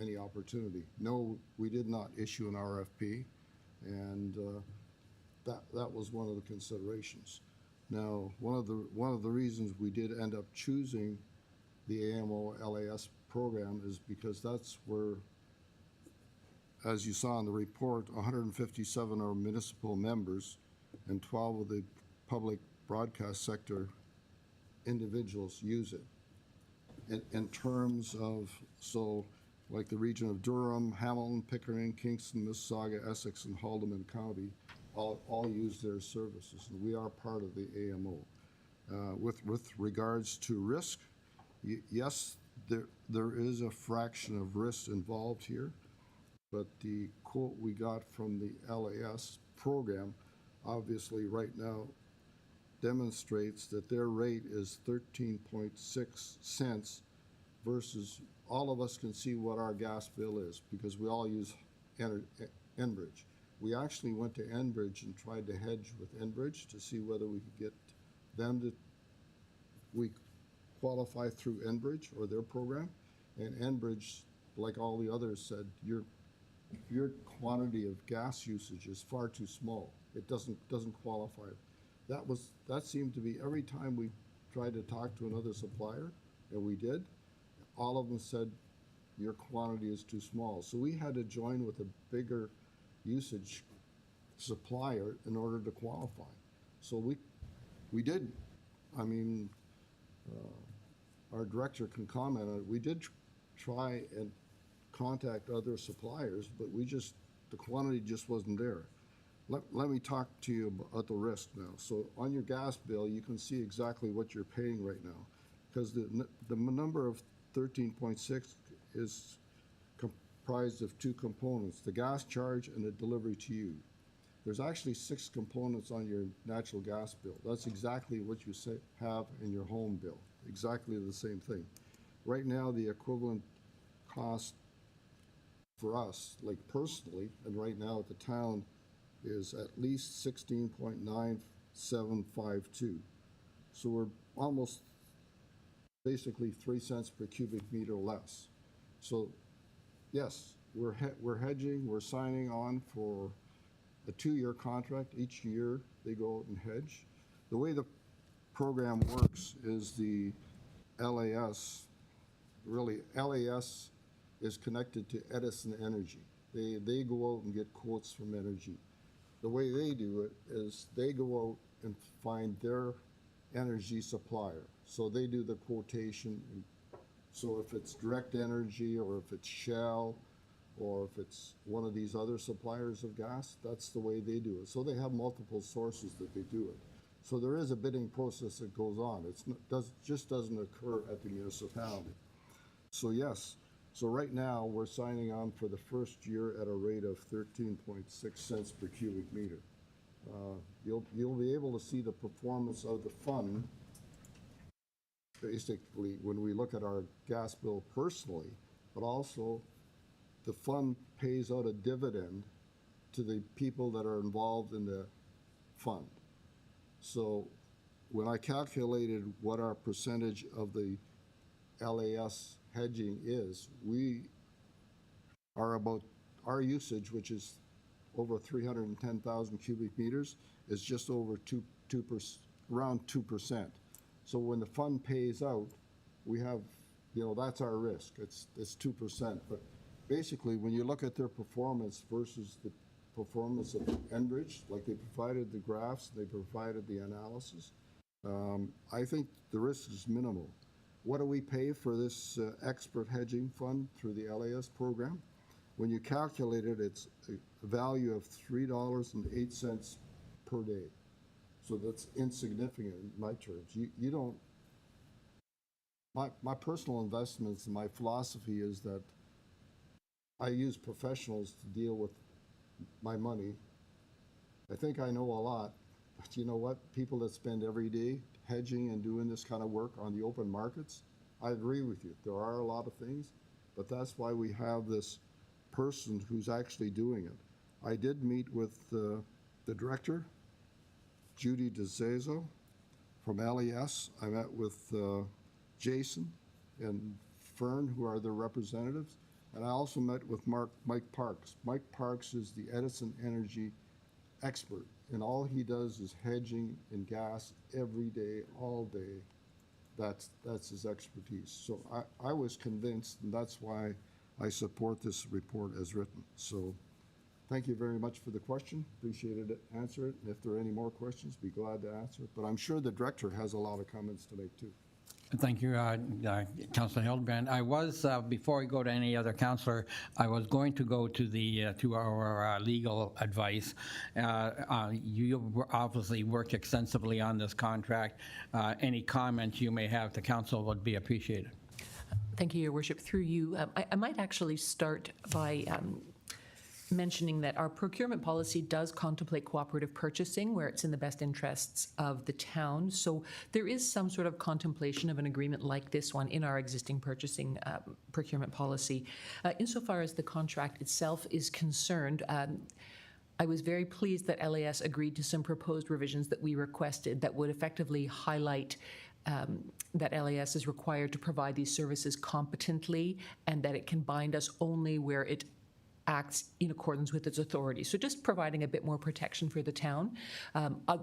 any opportunity. No, we did not issue an RFP, and that was one of the considerations. Now, one of the reasons we did end up choosing the AMO LAS program is because that's where, as you saw in the report, 157 are municipal members and 12 of the public broadcast sector individuals use it. In terms of, so like the region of Durham, Hamilton, Pickering, Kingston, Mississauga, Essex, and Haldimand County all use their services, and we are part of the AMO. With regards to risk, yes, there is a fraction of risk involved here, but the quote we got from the LAS program obviously right now demonstrates that their rate is 13.6 cents versus all of us can see what our gas bill is because we all use Enbridge. We actually went to Enbridge and tried to hedge with Enbridge to see whether we could get them to qualify through Enbridge or their program, and Enbridge, like all the others, said your quantity of gas usage is far too small. It doesn't qualify. That seemed to be every time we tried to talk to another supplier, and we did, all of them said your quantity is too small. So we had to join with a bigger usage supplier in order to qualify. So we did. I mean, our director can comment on it. We did try and contact other suppliers, but the quantity just wasn't there. Let me talk to you about the risk now. So on your gas bill, you can see exactly what you're paying right now, because the number of 13.6 is comprised of two components, the gas charge and the delivery to you. There's actually 6 components on your natural gas bill. That's exactly what you have in your home bill, exactly the same thing. Right now, the equivalent cost for us, like personally, and right now at the town, is at least 16.9752. So we're almost basically 3 cents per cubic meter less. So yes, we're hedging, we're signing on for a 2-year contract. Each year they go out and hedge. The way the program works is the LAS is connected to Edison Energy. They go out and get quotes from Energy. The way they do it is they go out and find their energy supplier. So they do the quotation. So if it's Direct Energy or if it's Shell or if it's one of these other suppliers of gas, that's the way they do it. So they have multiple sources that they do it. So there is a bidding process that goes on. It just doesn't occur at the municipality. So yes, so right now we're signing on for the first year at a rate of 13.6 cents per cubic meter. You'll be able to see the performance of the fund basically when we look at our gas bill personally, but also the fund pays out a dividend to the people that are involved in the fund. So when I calculated what our percentage of the LAS hedging is, we are about, our usage, which is over 310,000 cubic meters, is just over around 2%. So when the fund pays out, we have, that's our risk. It's 2%. But basically, when you look at their performance versus the performance of Enbridge, like they provided the graphs, they provided the analysis, I think the risk is minimal. What do we pay for this expert hedging fund through the LAS program? When you calculate it, it's a value of $3.08 per day. So that's insignificant in my terms. You don't, my personal investments and my philosophy is that I use professionals to deal with my money. I think I know a lot, but you know what? People that spend every day hedging and doing this kind of work on the open markets, I agree with you. There are a lot of things, but that's why we have this person who's actually doing it. I did meet with the director, Judy DeZazo from LES. I met with Jason and Fern, who are their representatives. And I also met with Mike Parks. Mike Parks is the Edison Energy expert, and all he does is hedging in gas every day, all day. That's his expertise. So I was convinced, and that's why I support this report as written. So thank you very much for the question. Appreciated it. Answer it. And if there are any more questions, be glad to answer it. But I'm sure the director has a lot of comments to make too. Thank you, Councilor Hildebrand. I was, before I go to any other councilor, I was going to go to the to our legal advice. You obviously worked extensively on this contract. Any comments you may have to council would be appreciated. Thank you, Your Worship. Through you, I might actually start by mentioning that our procurement policy does contemplate cooperative purchasing where it's in the best interests of the town. So there is some sort of contemplation of an agreement like this one in our existing purchasing procurement policy. Insofar as the contract itself is concerned, I was very pleased that LAS agreed to some proposed revisions that we requested that would effectively highlight that LAS is required to provide these services competently and that it can bind us only where it acts in accordance with its authority. So just providing a bit more protection for the town.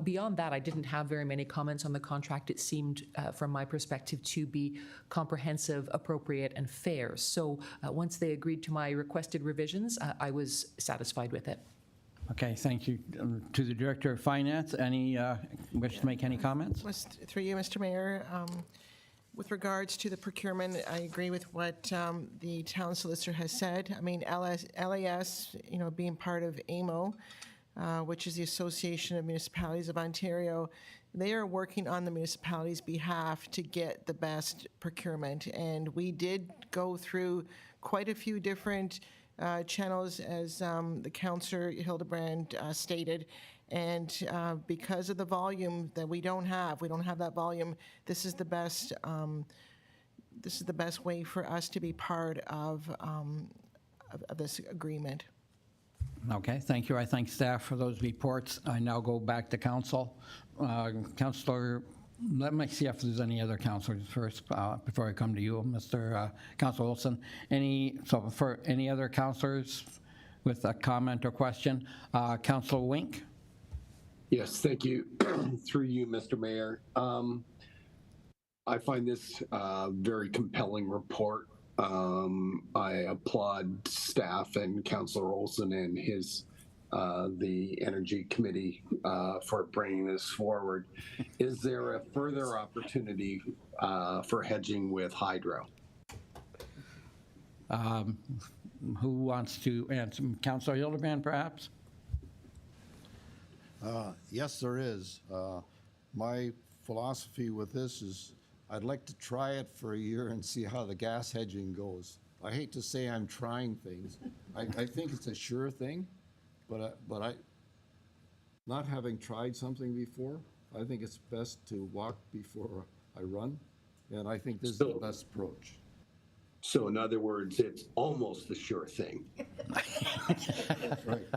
Beyond that, I didn't have very many comments on the contract. It seemed, from my perspective, to be comprehensive, appropriate, and fair. So once they agreed to my requested revisions, I was satisfied with it. Okay, thank you. To the Director of Finance, any wish to make any comments? Through you, Mr. Mayor. With regards to the procurement, I agree with what the town solicitor has said. I mean, LAS, being part of AMO, which is the Association of Municipalities of Ontario, they are working on the municipality's behalf to get the best procurement. And we did go through quite a few different channels, as the Councillor Hildebrand stated. And because of the volume that we don't have that volume. This is the best way for us to be part of this agreement. Okay, thank you. I thank staff for those reports. I now go back to council. Councillor, let me see if there's any other councillors first before I come to you, Mr. Councillor Olson. For any other councillors with a comment or question? Councillor Wink? Yes, thank you. Through you, Mr. Mayor. I find this a very compelling report. I applaud staff and Councillor Olson and the Energy Committee for bringing this forward. Is there a further opportunity for hedging with hydro? Who wants to answer? Councillor Hildebrand, perhaps? Yes, there is. My philosophy with this is I'd like to try it for a year and see how the gas hedging goes. I hate to say I'm trying things. I think it's a sure thing, but not having tried something before, I think it's best to walk before I run, and I think this is the best approach. So in other words, it's almost a sure thing. That's right.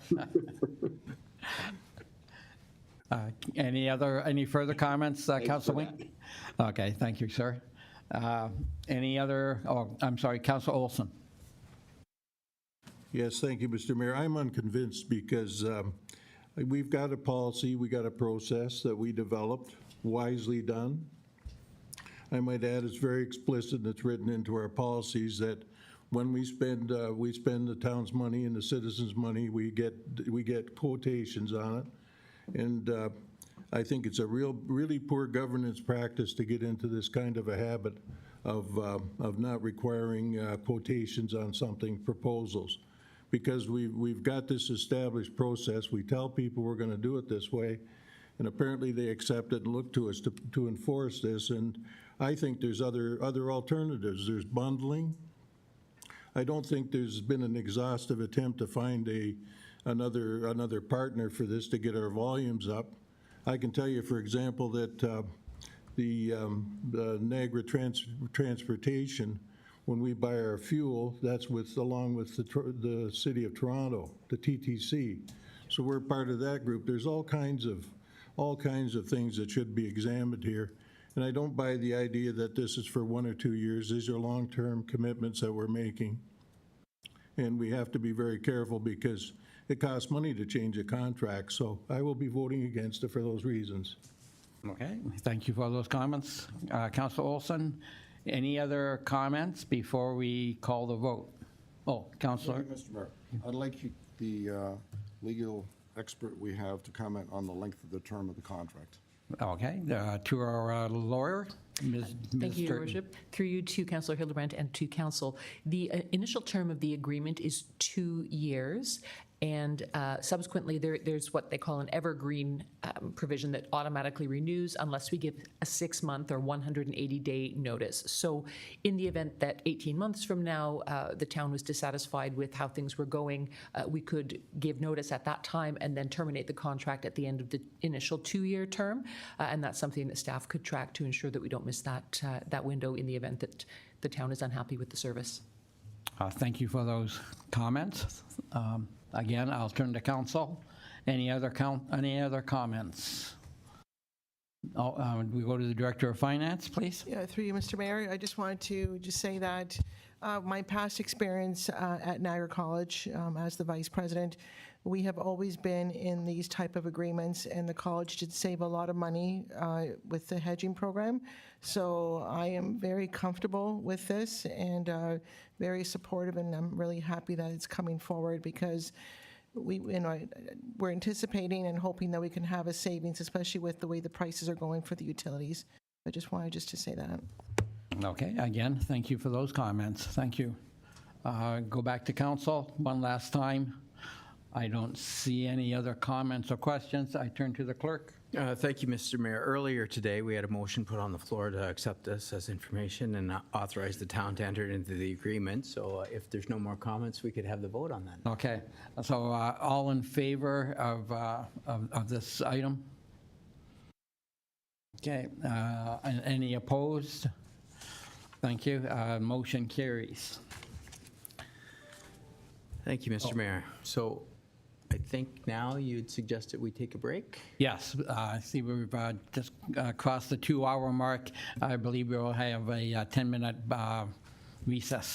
Any further comments, Councillor Wink? Okay, thank you, sir. Any other, I'm sorry, Councillor Olson. Yes, thank you, Mr. Mayor. I'm unconvinced because we've got a policy, we got a process that we developed, wisely done. I might add it's very explicit and it's written into our policies that when we spend the town's money and the citizens' money, we get quotations on it. And I think it's a really poor governance practice to get into this kind of a habit of not requiring quotations on something, proposals. Because we've got this established process, we tell people we're going to do it this way, and apparently they accept it and look to us to enforce this. And I think there's other alternatives. There's bundling. I don't think there's been an exhaustive attempt to find another partner for this to get our volumes up. I can tell you, for example, that the Niagara Transportation, when we buy our fuel, that's along with the City of Toronto, the TTC. So we're part of that group. There's all kinds of things that should be examined here. And I don't buy the idea that this is for 1 or 2 years. These are long-term commitments that we're making. And we have to be very careful because it costs money to change a contract. So I will be voting against it for those reasons. Okay, thank you for those comments. Councilor Olson, any other comments before we call the vote? Oh, Councilor. Mr. Mayor, I'd like the legal expert we have to comment on the length of the term of the contract. Okay, to our lawyer, Ms. Thank you, Your Sturton. Worship. Through you to Councillor Hildebrand and to Council. The initial term of the agreement is 2 years, and subsequently there's what they call an evergreen provision that automatically renews unless we give a 6-month or 180-day notice. So in the event that 18 months from now the town was dissatisfied with how things were going, we could give notice at that time and then terminate the contract at the end of the initial 2-year term, and that's something that staff could track to ensure that we don't miss that window in the event that the town is unhappy with the service. Thank you for those comments. Again, I'll turn to council. Any other comments? We go to the Director of Finance, please. Yeah, through you, Mr. Mayor, I just wanted to just say that my past experience at Niagara College as the Vice President, we have always been in these type of agreements, and the college did save a lot of money with the hedging program. So I am very comfortable with this and very supportive, and I'm really happy that it's coming forward because we're anticipating and hoping that we can have a savings, especially with the way the prices are going for the utilities. I just wanted to say that. Okay, again, thank you for those comments. Thank you. Go back to council one last time. I don't see any other comments or questions. I turn to the clerk. Thank you, Mr. Mayor. Earlier today, we had a motion put on the floor to accept this as information and authorize the town to enter into the agreement. So if there's no more comments, we could have the vote on that. Okay, so all in favor of this item? Okay, any opposed? Thank you. Motion carries. Thank you, Mr. Mayor. So I think now you'd suggest that we take a break? Yes, I see we've just crossed the 2-hour mark. I believe we will have a 10-minute recess.